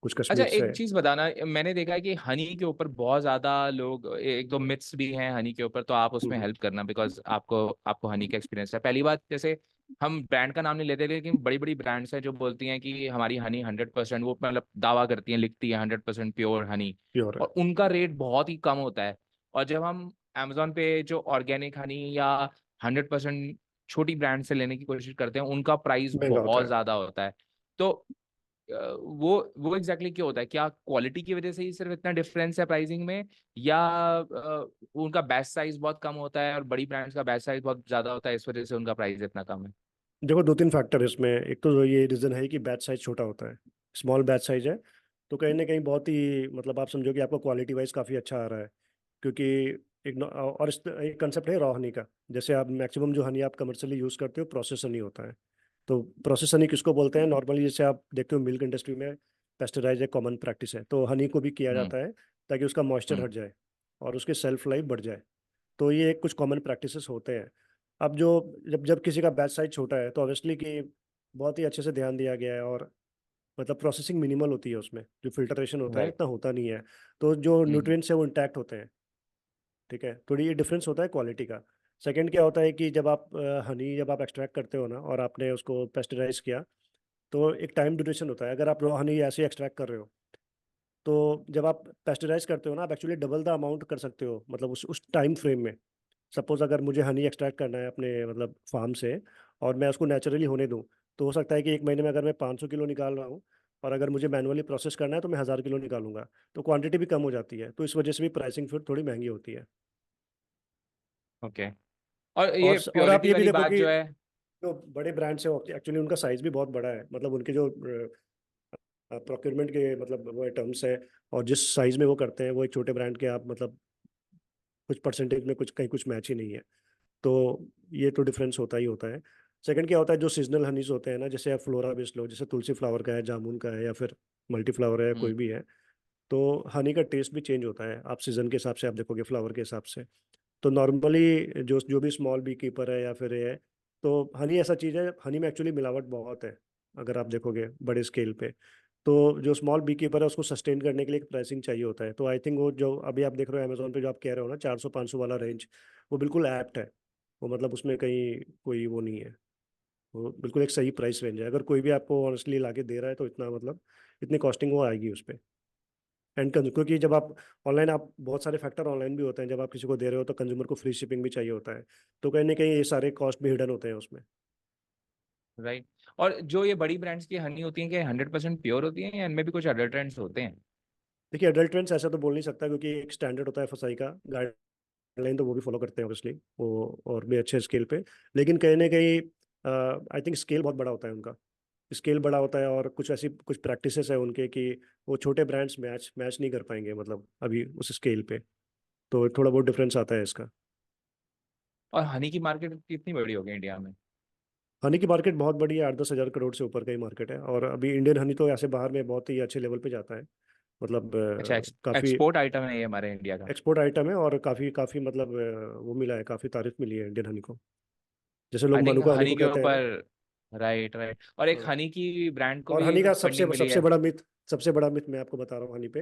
कुछ अच्छा, कश्मीर से एक है। चीज बताना, मैंने देखा है कि हनी के ऊपर बहुत ज्यादा लोग, एक दो मिथ्स भी हैं हनी के ऊपर, तो आप उसमें हम्म। हेल्प करना, बिकॉज आपको आपको हनी का एक्सपीरियंस है। पहली बात, जैसे हम ब्रांड का नाम नहीं लेते, लेकिन बड़ी बड़ी ब्रांड्स हैं जो बोलती हैं कि हमारी हनी 100%, वो मतलब दावा करती हैं, लिखती है 100% प्योर हनी, प्योर है। और उनका रेट बहुत ही कम होता है। और जब हम अमेजोन पे जो ऑर्गेनिक हनी या 100% छोटी ब्रांड से लेने की कोशिश करते हैं, उनका प्राइस महंगा होता बहुत है। ज्यादा होता है। तो वो एग्जैक्टली क्यों होता है? क्या क्वालिटी की वजह से ही सिर्फ इतना डिफरेंस है प्राइसिंग में, या उनका बैच साइज बहुत कम होता है और बड़ी ब्रांड्स का बैच साइज बहुत ज्यादा होता है, इस वजह से उनका प्राइस इतना कम है? देखो, 2-3 फैक्टर है इसमें। एक तो ये रीज़न है कि बैच साइज छोटा होता है, स्मॉल बैच साइज है। तो कहीं ना कहीं बहुत ही मतलब आप समझो कि आपको क्वालिटी वाइज काफ़ी अच्छा आ रहा है। क्योंकि और एक कंसेप्ट है रॉ हनी का। जैसे आप मैक्सिमम जो हनी आप कमर्शियली यूज़ करते हो, प्रोसेस हनी होता है। तो प्रोसेस हनी किसको बोलते हैं? नॉर्मली जैसे आप देखते हो मिल्क इंडस्ट्री में पेस्टराइज एक कॉमन प्रैक्टिस है, तो हनी को भी किया हम्म। जाता है ताकि उसका मॉइस्चर हम्म। हट जाए और उसकी सेल्फ लाइफ बढ़ जाए। तो ये कुछ कॉमन प्रैक्टिसेस होते हैं। अब जो जब जब किसी का बैच साइज छोटा है तो ऑब्वियसली कि बहुत ही अच्छे से ध्यान दिया गया है, और मतलब प्रोसेसिंग मिनिमल होती है उसमें, जो फिल्टरेशन होता है राइट। इतना होता नहीं है। तो जो हम्म। न्यूट्रिएंट्स है वो इंटैक्ट होते हैं। ठीक है, थोड़ी ये डिफरेंस होता है क्वालिटी का। सेकंड क्या होता है कि जब आप हनी जब आप एक्सट्रैक्ट करते हो ना और आपने उसको पेस्टराइज किया, तो एक टाइम ड्यूरेशन होता है। अगर आप रॉ हनी ऐसे एक्सट्रैक्ट कर रहे हो, तो जब आप पेस्टराइज करते हो ना, आप एक्चुअली डबल द अमाउंट कर सकते हो, मतलब उस टाइम फ्रेम में। सपोज अगर मुझे हनी एक्सट्रैक्ट करना है अपने मतलब फार्म से, और मैं उसको नेचुरली होने दूं, तो हो सकता है कि एक महीने में अगर मैं 500 किलो निकाल रहा हूँ, और अगर मुझे मैनुअली प्रोसेस करना है तो मैं 1000 किलो निकालूंगा। तो क्वांटिटी भी कम हो जाती है, तो इस वजह से भी प्राइसिंग फिर थोड़ी महंगी होती है। ओके। और ये और आप प्योरिटी ये भी वाली देखो बात कि जो है। जो बड़े ब्रांड्स हैं एक्चुअली उनका साइज भी बहुत बड़ा है, मतलब उनके जो प्रोक्योरमेंट के मतलब वो टर्म्स हैं, और जिस साइज में वो करते हैं, वो एक छोटे ब्रांड के आप मतलब कुछ परसेंटेज में कुछ कहीं कुछ मैच ही नहीं है। तो ये तो डिफरेंस होता ही होता है। सेकंड क्या होता है, जो सीजनल हनीज होते हैं ना, जैसे आप फ्लोरा बेस्ड लो, जैसे तुलसी फ्लावर का है, जामुन का है, या फिर मल्टी फ्लावर है, हम्म। कोई भी है। तो हनी का टेस्ट भी चेंज होता है, आप सीजन के हिसाब से आप देखोगे, फ्लावर के हिसाब से। तो नॉर्मली जो जो भी स्मॉल बी कीपर है या फिर ये है, तो हनी ऐसा चीज़ है, हनी में एक्चुअली मिलावट बहुत है अगर आप देखोगे बड़े स्केल पे। तो जो स्मॉल बी कीपर है उसको सस्टेन करने के लिए एक प्राइसिंग चाहिए होता है। तो आई थिंक वो जो अभी आप देख रहे हो अमेजोन पे जो आप कह रहे हो ना 400-500 वाला रेंज, वो बिल्कुल एप्ट है। वो मतलब उसमें कहीं कोई वो नहीं है, वो बिल्कुल एक सही प्राइस रेंज है। अगर कोई भी आपको ऑनेस्टली ला के दे रहा है तो इतना मतलब इतनी कॉस्टिंग वो आएगी उस पर। एंड क्योंकि जब आप ऑनलाइन, आप बहुत सारे फैक्टर ऑनलाइन भी होते हैं, जब आप किसी को दे रहे हो तो कंज्यूमर को फ्री शिपिंग भी चाहिए होता है, तो कहीं ना कहीं ये सारे कॉस्ट भी हिडन होते हैं उसमें। राइट। और जो ये बड़ी ब्रांड्स की हनी होती है, क्या 100% प्योर होती है या इनमें भी कुछ अडल्ट्रेंट्स होते हैं? देखिए एडल्ट्रेंट्स ऐसा तो बोल नहीं सकता, क्योंकि एक स्टैंडर्ड होता है एफएसआई का गाइडलाइन, तो वो भी फॉलो करते हैं ऑब्वियसली वो, और भी अच्छे स्केल पे। लेकिन कहीं ना कहीं आई थिंक स्केल बहुत बड़ा होता है उनका, स्केल बड़ा होता है, और कुछ ऐसी कुछ प्रैक्टिसेस है उनके कि वो छोटे ब्रांड्स मैच मैच नहीं कर पाएंगे मतलब अभी उस स्केल पे। तो थोड़ा बहुत डिफरेंस आता है इसका। और हनी की मार्केट कितनी बड़ी हो गई इंडिया में? हनी की मार्केट बहुत बड़ी है, 8-10 हज़ार करोड़ से ऊपर का ही मार्केट है। और अभी इंडियन हनी तो ऐसे बाहर में बहुत ही अच्छे लेवल पे जाता है, मतलब अच्छा, काफ़ी एक्सपोर्ट आइटम है ये हमारे इंडिया का? एक्सपोर्ट आइटम है, और काफ़ी काफ़ी मतलब वो मिला है, काफ़ी तारीफ मिली है इंडियन हनी को, जैसे लोग आई थिंक मनुका हनी को हनी के कहते हैं ना। ऊपर। Right, right. और एक हाँ। हनी की ब्रांड को और भी हनी का फंडिंग सबसे मिली सबसे है। बड़ा मिथ, सबसे बड़ा मिथ मैं आपको बता रहा हूँ हनी पे।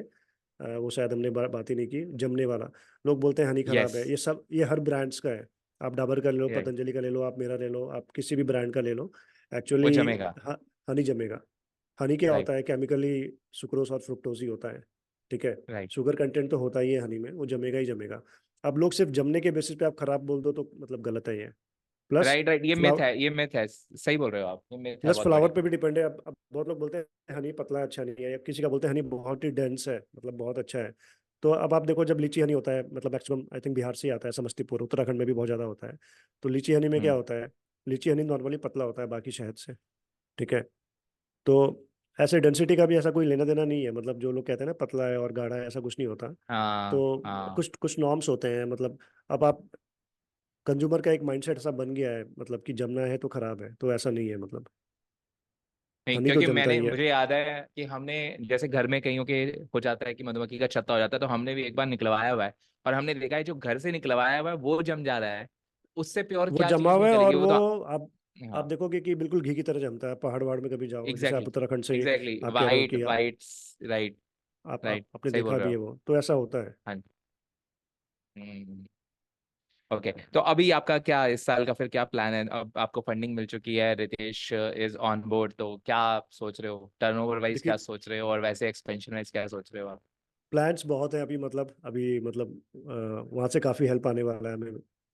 वो शायद हमने बात ही नहीं की, जमने वाला। लोग बोलते हैं हनी यस। खराब है, ये सब ये हर ब्रांड्स का है। आप डाबर का ले लो, राइट। पतंजलि का ले लो, आप मेरा ले लो, आप किसी भी ब्रांड का ले लो, वो एक्चुअली जमेगा। हनी जमेगा। हनी क्या राइट, होता है, केमिकली सुक्रोज और फ्रुक्टोज ही होता है, ठीक है। राइट, शुगर कंटेंट तो होता ही है हनी में, वो जमेगा ही जमेगा। अब लोग सिर्फ जमने के बेसिस पे आप खराब बोल दो तो मतलब गलत है ये। Plus right, right. ये मिथ फ्लावर है, ये मिथ है, सही बोल रहे हो आप, ये मिथ है प्लस बहुत फ्लावर बड़ी। पे भी डिपेंड है। अब बहुत लोग बोलते हैं हनी पतला है, अच्छा नहीं है, या किसी का बोलते हैं हनी बहुत ही डेंस है, मतलब बहुत अच्छा है। तो अब आप देखो, जब लीची हनी होता है, मतलब मैक्सिमम आई थिंक बिहार से ही आता है, समस्तीपुर उत्तराखंड में भी बहुत ज़्यादा होता है। तो लीची हनी में क्या हम्म। होता है, लीची हनी नॉर्मली पतला होता है बाकी शहद से, ठीक है। तो ऐसे डेंसिटी का भी ऐसा कोई लेना देना नहीं है, मतलब जो लोग कहते हैं ना पतला है और गाढ़ा है, ऐसा कुछ नहीं होता। हाँ, तो हाँ। कुछ कुछ नॉर्म्स होते हैं, मतलब अब आप कंज्यूमर का एक माइंडसेट ऐसा बन गया है, मतलब कि जमना है तो खराब है, तो ऐसा नहीं है मतलब। नहीं, हनी तो क्योंकि जमता मैंने ही है। मुझे याद है कि हमने जैसे घर में कईयों के हो जाता है कि मधुमक्खी का छत्ता हो जाता है, तो हमने भी एक बार निकलवाया हुआ है। और हमने देखा है जो घर से निकलवाया हुआ है वो जम जा रहा है। उससे प्योर वो क्या जमा चीज हुआ है, निकलेगी और वो वो तो। आप हाँ। देखोगे कि बिल्कुल घी की तरह जमता है। पहाड़ वहाड़ में कभी जाओ, जैसे आप एग्जैक्टली, उत्तराखंड से एग्जैक्टली। आप कह रहे हो वाइट कि वाइट। राइट, आप राइट। आपने सही बोल देखा रहे भी है, हो। वो तो ऐसा होता है। हाँ। हम्म। ओके, तो अभी आपका क्या इस साल का फिर क्या प्लान है? अब आपको फंडिंग मिल चुकी है, रितेश इज ऑन बोर्ड, तो क्या आप सोच रहे हो टर्नओवर वाइज, देखिए क्या सोच रहे हो, और वैसे एक्सपेंशन वाइज क्या सोच रहे हो आप? प्लान्स बहुत है अभी, मतलब अभी मतलब वहाँ से काफ़ी हेल्प आने वाला है हमें,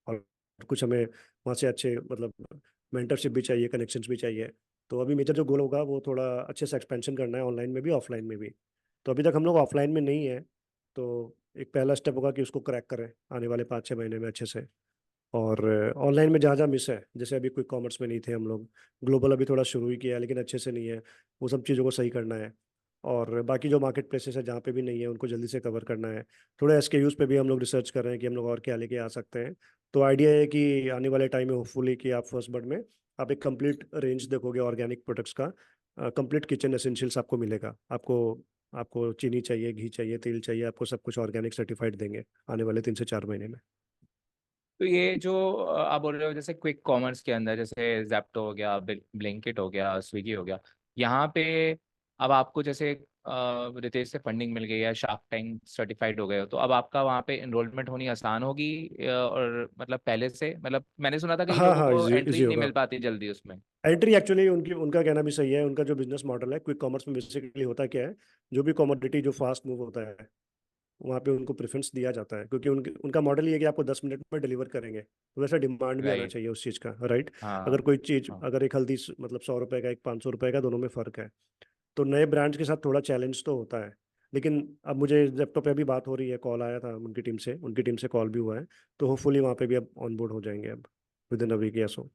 और कुछ हमें वहाँ से अच्छे मतलब मेंटरशिप भी चाहिए, कनेक्शंस भी चाहिए। तो अभी मेजर जो गोल होगा वो थोड़ा अच्छे से एक्सपेंशन करना है, ऑनलाइन में भी ऑफलाइन में भी। तो अभी तक हम लोग ऑफलाइन में नहीं है, तो एक पहला स्टेप होगा कि उसको क्रैक करें आने वाले 5-6 महीने में अच्छे से। और ऑनलाइन में जहाँ जहाँ मिस है, जैसे अभी क्विक कॉमर्स में नहीं थे हम लोग, ग्लोबल अभी थोड़ा शुरू ही किया है लेकिन अच्छे से नहीं है, वो सब चीज़ों को सही करना है। और बाकी जो मार्केट प्लेसेस है जहाँ पे भी नहीं है उनको जल्दी से कवर करना है। थोड़ा एसकेयूज पे भी हम लोग रिसर्च कर रहे हैं कि हम लोग और क्या लेके आ सकते हैं। तो आइडिया है कि आने वाले टाइम में होपफुली कि आप फर्स्ट बड में आप एक कंप्लीट रेंज देखोगे ऑर्गेनिक प्रोडक्ट्स का। कंप्लीट किचन एसेंशियल्स आपको मिलेगा। आपको आपको चीनी चाहिए, घी चाहिए, तेल चाहिए, आपको सब कुछ ऑर्गेनिक सर्टिफाइड देंगे आने वाले 3 से 4 महीने में। तो ये जो आप बोल रहे हो जैसे क्विक कॉमर्स के अंदर, जैसे जेप्टो हो गया, ब्लिंकिट हो गया, स्विगी हो गया, यहाँ पे अब आपको जैसे रितेश से फंडिंग मिल गई है, शार्क टैंक सर्टिफाइड हो गए हो, तो अब आपका वहाँ पे एनरोलमेंट होनी आसान होगी? और मतलब पहले से, मतलब मैंने सुना था कई हाँ लोगों हाँ, को इजी एंट्री इजी नहीं होगा। मिल पाती जल्दी उसमें। एंट्री एक्चुअली उनकी उनका कहना भी सही है। उनका जो बिजनेस मॉडल है क्विक कॉमर्स में, बेसिकली होता क्या है, जो भी कमोडिटी जो फास्ट मूव होता है वहाँ पे उनको प्रेफरेंस दिया जाता है, क्योंकि उनका मॉडल ये है कि आपको 10 मिनट में डिलीवर करेंगे, तो वैसा डिमांड भी आना राइट। चाहिए उस चीज़ का, राइट। अगर हाँ, कोई चीज़, हाँ। अगर एक हल्दी मतलब 100 रुपए का, एक 500 रुपए का, दोनों में फ़र्क है। तो नए ब्रांड्स के साथ थोड़ा चैलेंज तो होता है। लेकिन अब मुझे जेप्टो पे अभी बात हो रही है, कॉल आया था उनकी टीम से कॉल भी हुआ है। तो होपफुली वहाँ पे भी अब ऑन बोर्ड हो जाएंगे अब, विद इन अ वीक या सो।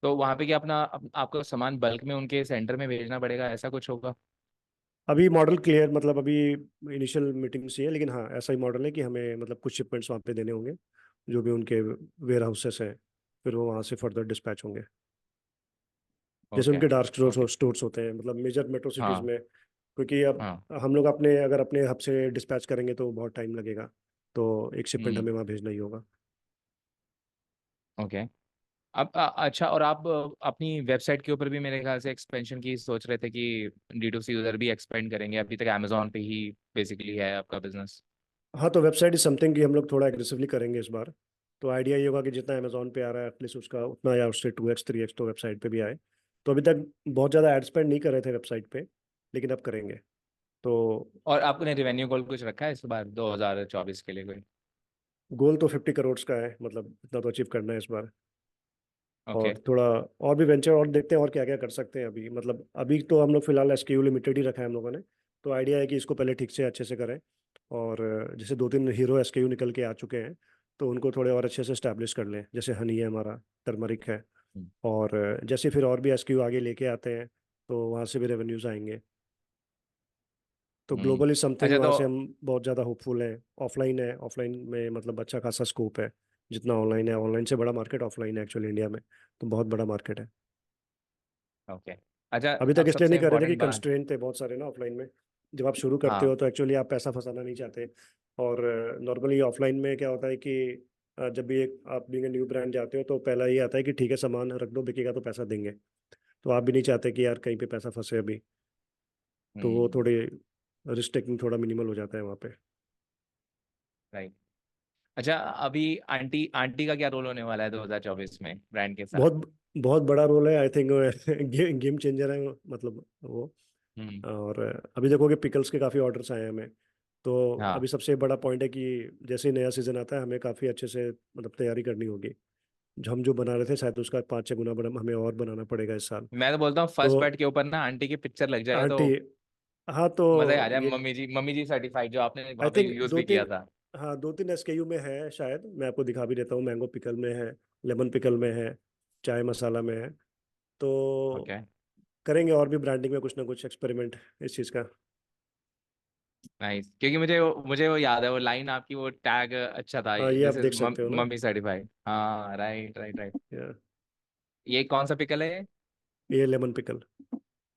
तो वहाँ पे क्या अपना आपको सामान बल्क में उनके सेंटर में भेजना पड़ेगा, ऐसा कुछ होगा? अभी मॉडल क्लियर, मतलब अभी इनिशियल मीटिंग से है, लेकिन हाँ ऐसा ही मॉडल है कि हमें मतलब कुछ शिपमेंट्स वहाँ पे देने होंगे, जो भी उनके वेयर हाउसेस हैं, फिर वो वहाँ से फर्दर डिस्पैच होंगे। जैसे ओके, उनके डार्क ओके। स्टोर्स होते हैं, मतलब मेजर मेट्रो सिटीज़ हाँ, में। क्योंकि अब हाँ। हम लोग अपने अगर अपने हब से डिस्पैच करेंगे तो बहुत टाइम लगेगा, तो एक शिपमेंट हम्म। हमें वहाँ भेजना ही होगा। ओके। अच्छा, और आप अपनी वेबसाइट के ऊपर भी मेरे ख्याल से एक्सपेंशन की सोच रहे थे कि D2C उधर भी एक्सपेंड करेंगे, अभी तक अमेजोन पे ही बेसिकली है आपका बिजनेस। हाँ, तो वेबसाइट इज समथिंग कि हम लोग थोड़ा एग्रेसिवली करेंगे इस बार। तो आइडिया ये होगा कि जितना अमेजोन पे आ रहा है एटलीस्ट उसका उतना या उससे 2x 3x तो वेबसाइट पे भी आए। तो अभी तक बहुत ज़्यादा एड स्पेंड नहीं कर रहे थे वेबसाइट पे, लेकिन अब करेंगे। तो और आपने रेवेन्यू गोल कुछ रखा है इस बार 2024 के लिए कोई? गोल तो 50 करोड़ का है, मतलब इतना तो अचीव करना है इस बार। ओके। और थोड़ा और भी वेंचर और देखते हैं और क्या क्या कर सकते हैं अभी। मतलब अभी तो हम लोग फिलहाल एसक्यू लिमिटेड ही रखा है हम लोगों ने। तो आइडिया है कि इसको पहले ठीक से अच्छे से करें। और जैसे 2-3 हीरो एसक्यू निकल के आ चुके हैं, तो उनको थोड़े और अच्छे से स्टैब्लिश कर लें। जैसे हनी है हमारा, टर्मरिक है। और जैसे फिर और भी एसक्यू आगे लेके आते हैं, तो वहाँ से भी रेवेन्यूज आएंगे। तो हम्म। ग्लोबल इज समथिंग, अच्छा वहाँ तो से हम बहुत ज़्यादा होपफुल हैं। ऑफलाइन है, ऑफलाइन में मतलब अच्छा खासा स्कोप है। जितना ऑनलाइन है, ऑनलाइन से बड़ा मार्केट ऑफलाइन है एक्चुअली इंडिया में। तो बहुत बड़ा मार्केट है। ओके। अच्छा, अभी तक अब इसलिए सबसे नहीं कर रहे थे कि इम्पोर्टेंट बात। कंस्ट्रेंट थे बहुत सारे ना ऑफलाइन में। जब आप शुरू करते हाँ। हो तो एक्चुअली आप पैसा फंसाना नहीं चाहते। और नॉर्मली ऑफलाइन में क्या होता है कि जब भी एक आप बीइंग न्यू ब्रांड जाते हो तो पहला ये आता है कि ठीक है सामान रख दो, बिकेगा तो पैसा देंगे। तो आप भी नहीं चाहते कि यार कहीं पे पैसा फंसे अभी। तो वो हम्म। थोड़े रिस्क टेकिंग थोड़ा मिनिमल हो जाता है वहाँ पे। राइट। अच्छा, अभी आंटी आंटी का क्या रोल होने वाला है 2024 में ब्रांड के साथ? बहुत बहुत बड़ा रोल है आई थिंक। गेम चेंजर है मतलब वो। हम्म। और अभी देखो कि पिकल्स के काफ़ी ऑर्डर्स आए हैं हमें। तो हाँ। अभी सबसे बड़ा पॉइंट है कि जैसे ही नया सीजन आता है हमें काफ़ी अच्छे से मतलब तैयारी करनी होगी। जो हम जो बना रहे थे शायद उसका 5-6 गुना बड़ा हमें और बनाना पड़ेगा इस साल। मैं तो बोलता हूँ फर्स्ट तो बैट के ऊपर ना आंटी की पिक्चर लग जाए तो आंटी, हाँ तो मजा ही आ जाए। ये मम्मी जी सर्टिफाइड जो आपने आई वहाँ पे थिंक यूज दो भी किया तीन था। हाँ 2-3 एसकेयू में है शायद। मैं आपको दिखा भी देता हूँ। मैंगो पिकल में है, लेमन पिकल में है, चाय मसाला में है। तो ओके। करेंगे और भी ब्रांडिंग में कुछ ना कुछ एक्सपेरिमेंट इस चीज़ का। नाइस, क्योंकि मुझे वो याद है, वो लाइन आपकी, वो टैग अच्छा था, हाँ, ये आप दिस इज देख सकते हो ना। Mummy certified. हाँ, राइट राइट राइट। या, ये कौन सा पिकल है? ये लेमन पिकल।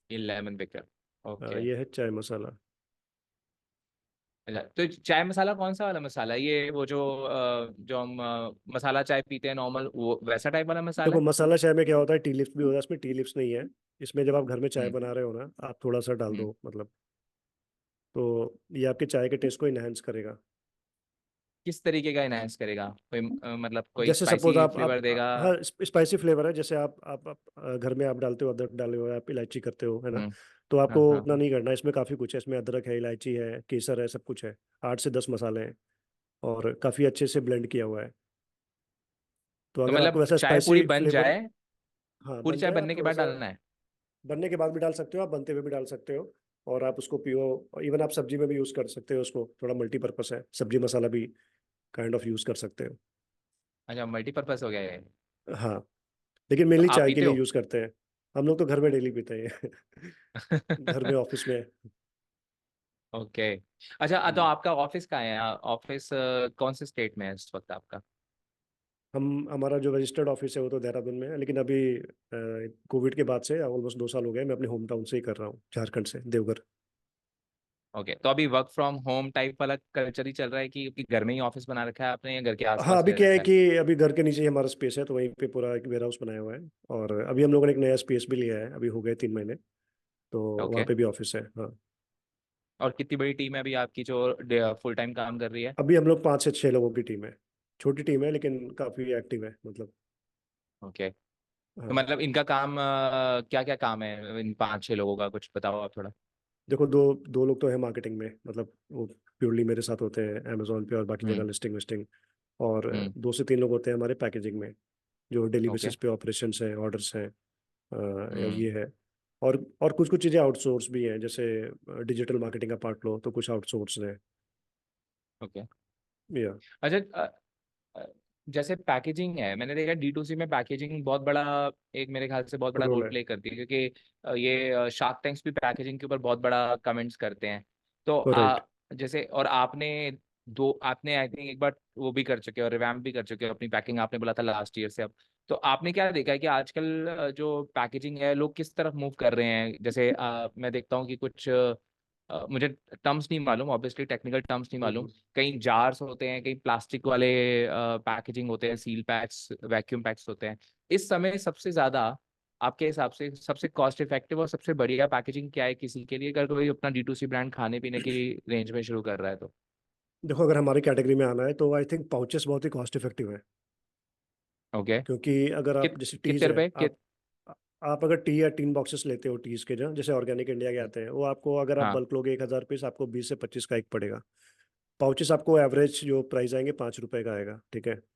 ये लेमन पिकल। ओके। ये है चाय मसाला। अच्छा, तो चाय मसाला कौन सा वाला मसाला है? ये वो जो हम मसाला चाय पीते हैं नॉर्मल, वो वैसा टाइप वाला मसाला देखो है? मसाला चाय में क्या होता है, टी लिप्स भी होता है, इसमें टी लिप्स नहीं है। इसमें जब आप घर में चाय हम्म। बना रहे हो ना, आप थोड़ा सा डाल हम्म। दो मतलब। तो ये आपके चाय के टेस्ट को इनहेंस करेगा। किस तरीके का इनहेंस करेगा? कोई मतलब कोई जैसे सपोज स्पाइसी आप फ्लेवर देगा? हाँ, स्पाइसी फ्लेवर है। जैसे घर में आप डालते हो, अदरक डाले हो, आप इलायची करते हो, है ना। हम्म। तो हाँ आपको हाँ उतना हाँ। नहीं करना। इसमें काफ़ी कुछ है। इसमें अदरक है, इलायची है, केसर है, सब कुछ है। 8 से 10 मसाले हैं। और काफ़ी अच्छे से ब्लेंड किया हुआ है। तो तो अगर आपको मतलब वैसा चाय पूरी स्पाइसी बन फ्लेवर, जाए, हाँ पूरी बन चाय जाए, आप बनने के थोड़ा बाद सा डालना है? बनने के बाद भी डाल सकते हो, आप बनते हुए भी डाल सकते हो। और आप उसको पियो। इवन आप सब्जी में भी यूज़ कर सकते हो उसको। थोड़ा मल्टीपर्पस है, सब्जी मसाला भी काइंड ऑफ यूज़ कर सकते हो। अच्छा, मल्टीपर्पज हो गया ये। हाँ, लेकिन तो मेनली आप चाय के पीते लिए हो? यूज़ करते हैं। हम लोग तो घर में डेली पीते हैं। घर में, ऑफिस में। ओके। अच्छा, तो हम्म। आपका ऑफिस कहाँ है? ऑफिस कौन से स्टेट में है इस वक्त आपका? हम हमारा जो रजिस्टर्ड ऑफिस है वो तो देहरादून में है, लेकिन अभी कोविड के बाद से ऑलमोस्ट 2 साल हो गए मैं अपने होम टाउन से ही कर रहा हूँ, झारखंड से, देवघर। ओके, तो अभी वर्क फ्रॉम होम टाइप वाला कल्चर ही चल रहा है कि घर में ही ऑफिस बना रखा है आपने, या घर के हाँ, आसपास अभी ले क्या है रखा है? कि अभी घर के नीचे ही हमारा स्पेस है, तो वहीं पे पूरा एक वेयर हाउस बनाया हुआ है। और अभी हम लोगों ने एक नया स्पेस भी लिया है, अभी हो गए 3 महीने। तो वहाँ ओके। पे भी ऑफिस है, हाँ। और कितनी बड़ी टीम है अभी आपकी जो फुल टाइम काम कर रही है? अभी हम लोग 5 से 6 लोगों की टीम है। छोटी टीम है लेकिन काफ़ी एक्टिव है मतलब। ओके। तो हाँ, मतलब इनका काम क्या क्या काम है इन 5-6 लोगों का, कुछ बताओ आप थोड़ा। देखो दो दो लोग तो है मार्केटिंग में, मतलब वो प्योरली मेरे साथ होते हैं अमेजोन पे और बाकी जगह हम्म। लिस्टिंग विस्टिंग। और हम्म। 2 से 3 लोग होते हैं हमारे पैकेजिंग में, जो डेली ओके। बेसिस पे ऑपरेशंस हैं, ऑर्डर्स हैं। हम्म। ये है। और कुछ कुछ चीज़ें आउटसोर्स भी हैं, जैसे डिजिटल मार्केटिंग का पार्ट लो तो कुछ आउटसोर्स है। ओके। या अच्छा, अ, जैसे पैकेजिंग है, मैंने देखा D2C में पैकेजिंग बहुत बड़ा, एक मेरे ख्याल से बहुत बड़ा रोल रोल है। प्ले करती है, क्योंकि ये शार्क टैंक्स भी पैकेजिंग के ऊपर बहुत बड़ा कमेंट्स करते हैं। तो राइट। जैसे, और आपने आई थिंक एक बार वो भी कर चुके हो, रिवैम्प भी कर चुके हो अपनी पैकिंग, आपने बोला था लास्ट ईयर से अब। तो आपने क्या देखा है कि आजकल जो पैकेजिंग है लोग किस तरफ मूव कर रहे हैं? जैसे मैं देखता हूँ कि कुछ मुझे टर्म्स नहीं मालूम, ऑब्वियसली टेक्निकल टर्म्स नहीं मालूम। हम्म। कहीं जार्स होते हैं, कहीं प्लास्टिक वाले पैकेजिंग होते हैं, सील पैक्स, वैक्यूम पैक्स होते हैं। इस समय सबसे ज्यादा आपके हिसाब से सबसे कॉस्ट इफेक्टिव और सबसे बढ़िया पैकेजिंग क्या है किसी के लिए, अगर कोई अपना D2C ब्रांड खाने पीने की रेंज में शुरू कर रहा है तो? देखो, अगर हमारी कैटेगरी में आना है तो आई थिंक पाउचेस बहुत ही कॉस्ट इफेक्टिव है। ओके। क्योंकि अगर आप जैसे टीज कितने है, रुपए आप अगर टी या टीन बॉक्सेस लेते हो टीज के, जो जैसे ऑर्गेनिक इंडिया के आते हैं, वो आपको अगर आप हाँ। बल्क लोगे 1,000 पीस, आपको 20 से 25 का एक पड़ेगा। पाउचेस आपको एवरेज जो प्राइस आएंगे 5 रुपए का आएगा, ठीक है। अच्छा,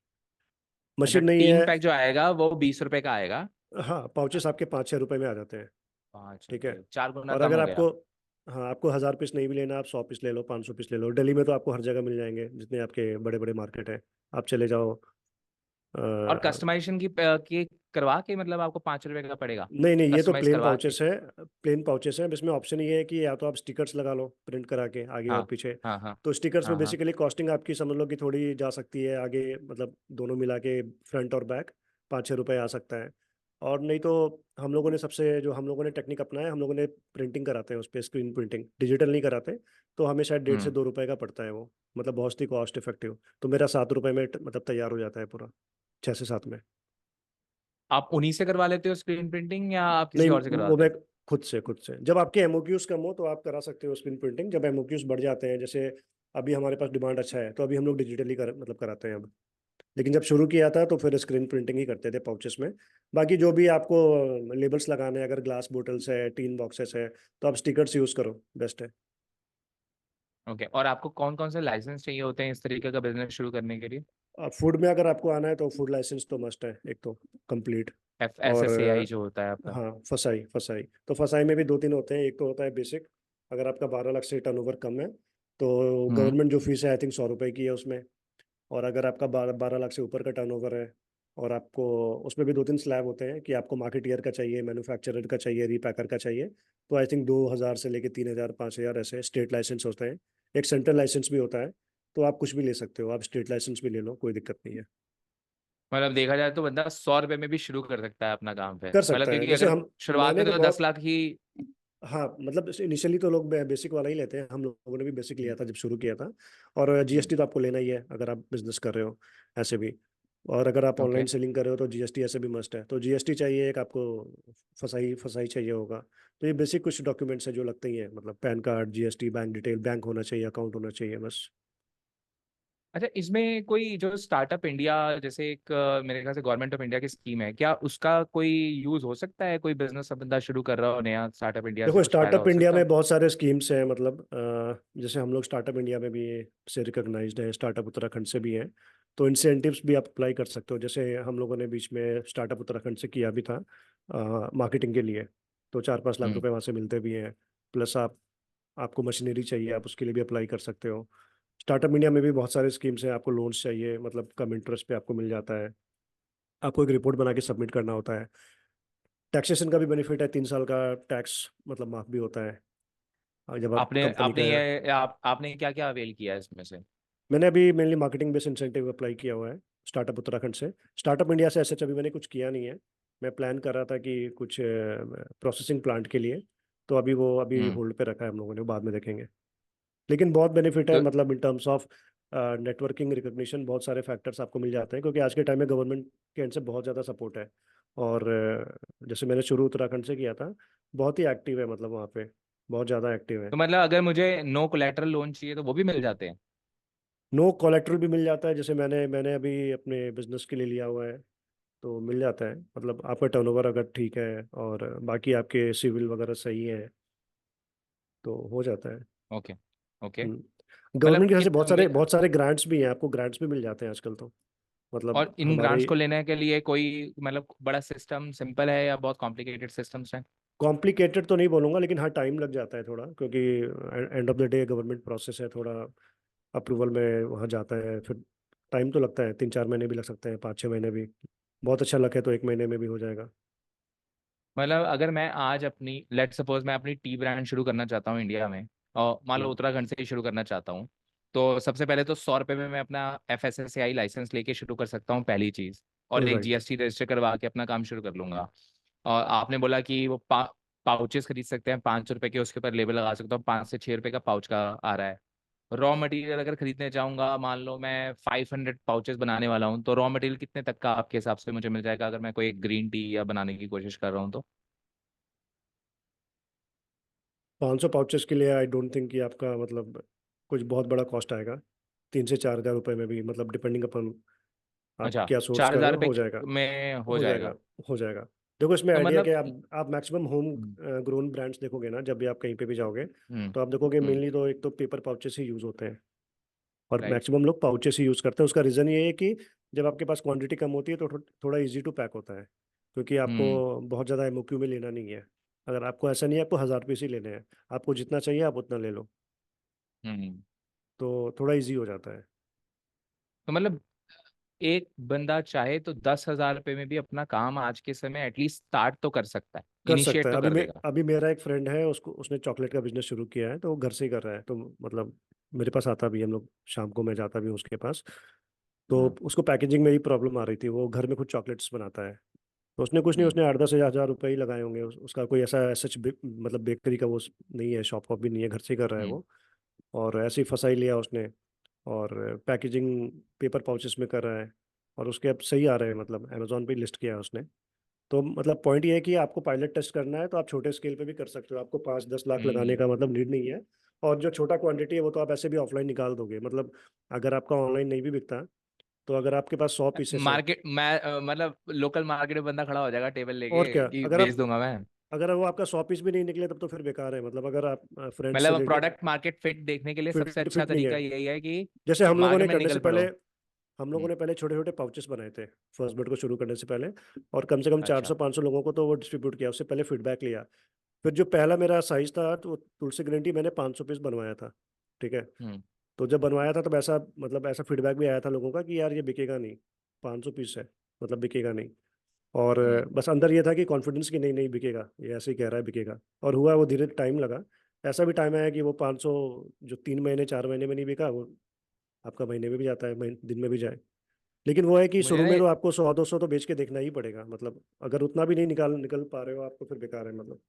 मशीन नहीं है। टीन पैक जो आएगा वो 20 रुपए का आएगा? हाँ, पाउचेस आपके 5-6 रुपए में आ जाते हैं, पाँच ठीक है। रुपए 4 गुना और कम अगर हो आपको, गया। हाँ, आपको 1,000 पीस नहीं भी लेना, आप 100 पीस ले लो, 500 पीस ले लो, दिल्ली में तो आपको हर जगह मिल जाएंगे, जितने आपके बड़े बड़े मार्केट है। आप चले जाओ। और कस्टमाइजेशन की करवा के मतलब आपको 5 रुपए का पड़ेगा नहीं नहीं, ये तो कस्टमाइज प्लेन करवा के? पाउचेस है। प्लेन पाउचेस है, इसमें ऑप्शन ये है कि या तो आप स्टिकर्स लगा लो प्रिंट करा के आगे और हाँ पीछे। हाँ हाँ तो स्टिकर्स में हाँ हाँ। बेसिकली कॉस्टिंग आपकी समझ लो कि थोड़ी जा सकती है आगे, मतलब दोनों मिला के, फ्रंट और बैक 5-6 रुपए आ सकता है। और नहीं तो हम लोगों ने सबसे जो हम लोगों ने टेक्निक अपनाया, हम लोगों ने प्रिंटिंग कराते हैं उस पर, स्क्रीन प्रिंटिंग, डिजिटल नहीं कराते। तो हमें शायद 1.5 से 2 रुपए का पड़ता है वो, मतलब बहुत ही कॉस्ट इफेक्टिव। तो मेरा 7 रुपए में मतलब तैयार हो जाता है पूरा, 6 से 7 में। आप उन्हीं से करवा लेते हो स्क्रीन प्रिंटिंग या आप नहीं, किसी और से वो करवाते मैं हो? खुद से जब आपके एमओक्यूज कम हो तो आप करा सकते हो स्क्रीन प्रिंटिंग। जब एमओक्यूज बढ़ जाते हैं, जैसे अभी हमारे पास डिमांड अच्छा है, तो अभी हम लोग डिजिटली मतलब कराते हैं अब। लेकिन जब शुरू किया था तो फिर स्क्रीन प्रिंटिंग ही करते थे पाउचेस में। बाकी जो भी आपको लेबल्स लगाने हैं, अगर ग्लास बोटल्स है, टीन बॉक्सेस है, तो आप स्टिकर्स यूज करो, बेस्ट है। ओके। और आपको कौन कौन से लाइसेंस चाहिए होते हैं इस तरीके का बिजनेस शुरू करने के लिए? फूड में अगर आपको आना है तो फूड लाइसेंस तो मस्ट है एक तो, कंप्लीट। और FSSAI जो होता है आपका? हाँ, फसाई फसाई तो फसाई में भी 2-3 होते हैं। एक तो होता है बेसिक, अगर आपका 12 लाख से टर्नओवर कम है तो हम्म गवर्नमेंट जो फीस है आई थिंक 100 रुपए की है उसमें। और अगर आपका 12 लाख से ऊपर का टर्नओवर है, और आपको उसमें भी 2-3 स्लैब होते हैं कि आपको मार्केटियर का चाहिए, मैन्युफैक्चरर का चाहिए, रीपैकर का चाहिए, तो आई थिंक 2,000 से लेके 3,000 5,000 ऐसे स्टेट लाइसेंस होते हैं। एक सेंट्रल लाइसेंस भी होता है। तो आप कुछ भी ले सकते हो, आप स्टेट लाइसेंस भी ले लो, कोई दिक्कत नहीं है। मतलब देखा जाए तो बंदा 100 रुपए में भी शुरू कर सकता है अपना काम पे, कर मतलब सकता है, क्योंकि जैसे अगर हम शुरुआत मैंने में तो तो दस बहुत, लाख ही। हाँ, मतलब इनिशियली तो लोग बेसिक वाला ही लेते हैं, हम लोगों ने भी बेसिक लिया था जब शुरू किया था। और जीएसटी तो आपको लेना ही है अगर आप बिजनेस कर रहे हो, ऐसे भी। और अगर आप ऑनलाइन ओके। सेलिंग कर रहे हो तो जीएसटी ऐसे भी मस्ट है, तो जीएसटी चाहिए एक आपको, फसाई फसाई चाहिए होगा। तो ये बेसिक कुछ डॉक्यूमेंट्स है जो लगते ही हैं, मतलब pan card, GST, bank detail, bank होना चाहिए, अकाउंट होना चाहिए, बस। अच्छा, इसमें कोई जो स्टार्टअप इंडिया जैसे एक मेरे ख्याल से गवर्नमेंट ऑफ इंडिया की स्कीम है, क्या उसका कोई यूज हो सकता है? कोई बिजनेस बंदा शुरू कर रहा हो नया, स्टार्टअप इंडिया से देखो, कुछ फायदा स्टार्टअप हो इंडिया सकता में है? बहुत सारे स्कीम्स हैं, मतलब जैसे हम लोग स्टार्टअप इंडिया में भी से रिकॉग्नाइज्ड है, स्टार्टअप उत्तराखंड से भी हैं। तो इंसेंटिव्स भी आप अप्लाई कर सकते हो, जैसे हम लोगों ने बीच में स्टार्टअप उत्तराखंड से किया भी था मार्केटिंग के लिए। तो 4-5 लाख हम्म। रुपए वहाँ से मिलते भी हैं। प्लस आपको मशीनरी चाहिए, आप उसके लिए भी अप्लाई कर सकते हो। स्टार्टअप इंडिया में भी बहुत सारे स्कीम्स हैं, आपको लोन्स चाहिए, मतलब कम इंटरेस्ट पे आपको मिल जाता है। आपको एक रिपोर्ट बना के सबमिट करना होता है। टैक्सेशन का भी बेनिफिट है, 3 साल का टैक्स मतलब माफ भी होता है, जब आप आपने कंपनी का। आपने ये आपने क्या क्या अवेल किया है इसमें से? मैंने अभी mainly marketing based incentive apply किया हुआ है स्टार्टअप उत्तराखंड से। स्टार्टअप इंडिया से ऐसे अभी मैंने कुछ किया नहीं है। मैं प्लान कर रहा था कि कुछ प्रोसेसिंग प्लांट के लिए, तो अभी हम्म। होल्ड पे रखा है हम लोगों ने, बाद में देखेंगे। लेकिन बहुत बेनिफिट है, तो मतलब in terms of networking, recognition, बहुत सारे फैक्टर्स आपको मिल जाते हैं, क्योंकि आज के टाइम में गवर्नमेंट के एंड से बहुत ज़्यादा सपोर्ट है। और जैसे मैंने शुरू उत्तराखंड से किया था, बहुत ही एक्टिव है, मतलब वहाँ पे बहुत ज़्यादा एक्टिव है। तो मतलब अगर मुझे नो कोलेटरल लोन चाहिए तो वो भी मिल जाते हैं? नो कोलेट्रल भी मिल जाता है, जैसे मैंने अभी अपने बिजनेस के लिए लिया हुआ है, तो मिल जाता है। मतलब आपका टर्नओवर अगर ठीक है और बाकी आपके सिविल वगैरह सही है, तो हो जाता है। ओके। ओके। गवर्नमेंट मतलब के यहाँ से कित बहुत सारे ग्रांट्स भी हैं, आपको ग्रांट्स भी मिल जाते हैं आजकल तो, मतलब और इन हमारे। ग्रांट्स को लेने के लिए कोई मतलब बड़ा सिस्टम सिंपल है या बहुत कॉम्प्लिकेटेड सिस्टम्स हैं? कॉम्प्लिकेटेड तो नहीं बोलूंगा, लेकिन हाँ, टाइम लग जाता है थोड़ा, क्योंकि end of the day government process है थोड़ा, अप्रूवल में वहाँ जाता है, फिर टाइम तो लगता है, 3-4 महीने भी लग सकते हैं, 5-6 महीने भी। बहुत अच्छा लक है तो 1 महीने में भी हो जाएगा। मतलब अगर मैं आज अपनी लेट सपोज मैं अपनी टी ब्रांड शुरू करना चाहता हूँ इंडिया में, और मान लो हम्म। उत्तराखंड से ही शुरू करना चाहता हूँ, तो सबसे पहले तो 100 रुपये में मैं अपना FSSAI लाइसेंस लेके शुरू कर सकता हूँ, पहली चीज़। और एक राइट। GST रजिस्टर करवा के अपना काम शुरू कर लूंगा। और आपने बोला कि वो पाउचेस खरीद सकते हैं 5 रुपए के, उसके ऊपर लेबल लगा सकता हूँ, 5 से 6 रुपए का पाउच का आ रहा है। रॉ मटेरियल अगर खरीदने जाऊंगा, मान लो मैं 500 पाउचेस बनाने वाला हूँ, तो रॉ मटेरियल कितने तक का आपके हिसाब से मुझे मिल जाएगा अगर मैं कोई एक ग्रीन टी या बनाने की कोशिश कर रहा हूँ तो? 500 पाउचेस के लिए आई डोंट थिंक कि आपका मतलब कुछ बहुत बड़ा कॉस्ट आएगा। 3 से 4 हज़ार रुपये में भी, मतलब डिपेंडिंग अपन आप अच्छा, क्या सोर्स चार कर रहे हजार हो, रुपये हो जाएगा। में हो हो जाएगा। जाएगा? हो जाएगा। देखो इसमें तो आइडिया मतलब क्या है, आप मैक्सिमम होम हम्म ग्रोन ब्रांड्स देखोगे ना, जब भी आप कहीं पे भी जाओगे हम्म तो आप देखोगे हम्म, मेनली तो एक तो पेपर पाउचेस ही यूज़ होते हैं, और राइट। मैक्सिमम लोग पाउचेस ही यूज़ करते हैं। उसका रीज़न ये है कि जब आपके पास क्वांटिटी कम होती है तो थोड़ा इजी टू पैक होता है, क्योंकि आपको हम्म बहुत ज़्यादा एमओक्यू में लेना नहीं है। अगर आपको ऐसा नहीं है, आपको 1000 पीस ही लेने हैं, आपको जितना चाहिए आप उतना ले लो, हम्म। तो थोड़ा इजी हो जाता है। तो मतलब एक बंदा चाहे तो 10,000 रुपये में भी अपना काम आज के समय एटलीस्ट स्टार्ट तो कर सकता है, कर सकता इनिशिएट है। तो कर देगा। अभी मेरा एक फ्रेंड है, उसको उसने चॉकलेट का बिजनेस शुरू किया है, तो वो घर से ही कर रहा है। तो मतलब मेरे पास आता भी है, हम लोग शाम को मैं जाता भी हूँ उसके पास। तो हाँ। उसको पैकेजिंग में ही प्रॉब्लम आ रही थी, वो घर में खुद चॉकलेट्स बनाता है। तो उसने कुछ नहीं, हम्म उसने 8-10 हज़ार रुपये ही लगाए होंगे। उसका कोई ऐसा सच मतलब बेकरी का वो नहीं है, शॉप वॉप भी नहीं है, घर से ही कर रहा है हम्म वो। और ऐसे ही फंसा ही लिया उसने, और पैकेजिंग पेपर पाउचेस में कर रहा है। और उसके अब सही आ रहे हैं, मतलब अमेजोन पे लिस्ट किया है उसने। तो मतलब पॉइंट ये है कि आपको पायलट टेस्ट करना है तो आप छोटे स्केल पे भी कर सकते हो, आपको 5-10 लाख लगाने हम्म। का मतलब नीड नहीं है। और जो छोटा क्वांटिटी है वो तो आप ऐसे भी ऑफलाइन निकाल दोगे, मतलब अगर आपका ऑनलाइन नहीं भी बिकता, तो अगर आपके पास 100 पीसेस है। मार्केट मैं मतलब लोकल मार्केट में बंदा खड़ा हो जाएगा टेबल और लेके क्या, कि अगर बेच आप, दूंगा मैं। अगर वो आपका 100 पीस भी नहीं निकले तब तो फिर बेकार है। मतलब अगर आप फ्रेंड्स से मतलब लेके, प्रोडक्ट मार्केट फिट देखने के लिए सबसे फिट अच्छा फिट नहीं है। तरीका यही है कि जैसे हम लोगों मार्केट ने में करने से निकल पहले, पड़ो। हम लोगों हम्म। ने पहले छोटे छोटे पाउचेस बनाए थे फर्स्ट बेड को शुरू करने से पहले, और कम से कम चार अच्छा। सौ 500 लोगों को तो वो डिस्ट्रीब्यूट किया, उससे पहले फीडबैक लिया। फिर जो पहला मेरा साइज था, तो तुलसी ग्रीन टी मैंने 500 पीस बनवाया था, ठीक है। हम्म तो जब बनवाया था तब ऐसा मतलब ऐसा फीडबैक भी आया था लोगों का कि यार ये बिकेगा नहीं, 500 पीस है, मतलब बिकेगा नहीं। और हम्म। बस अंदर ये था कि कॉन्फिडेंस कि नहीं नहीं बिकेगा, ये ऐसे ही कह रहा है बिकेगा। और हुआ वो, धीरे टाइम लगा। ऐसा भी टाइम आया कि वो 500 जो 3 महीने 4 महीने में नहीं बिका, वो आपका महीने में भी जाता है, दिन में भी जाए। लेकिन वो है कि मुझे शुरू ना में तो आपको 100-200 तो बेच के देखना ही पड़ेगा, मतलब अगर उतना भी नहीं निकल पा रहे हो आप, तो फिर बेकार है मतलब।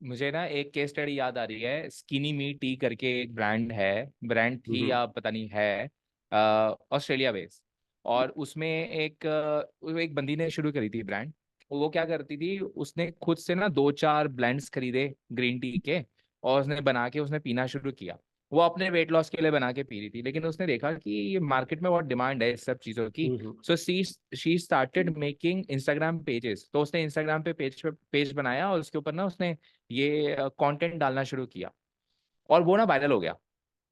मुझे ना एक केस स्टडी याद आ रही है, स्किनी मी टी करके एक ब्रांड है, ब्रांड थी हम्म। या पता नहीं है, ऑस्ट्रेलिया बेस्ड। और उसमें वो एक बंदी ने शुरू करी थी ब्रांड। वो क्या करती थी, उसने खुद से ना 2-4 ब्लेंड्स खरीदे ग्रीन टी के, और उसने बना के उसने पीना शुरू किया। वो अपने वेट लॉस के लिए बना के पी रही थी, लेकिन उसने देखा कि ये मार्केट में बहुत डिमांड है इस सब चीज़ों की। Hmm. So she started making Instagram pages. तो उसने इंस्टाग्राम पे पेज बनाया, और उसके ऊपर ना उसने ये कंटेंट डालना शुरू किया, और वो ना वायरल हो गया।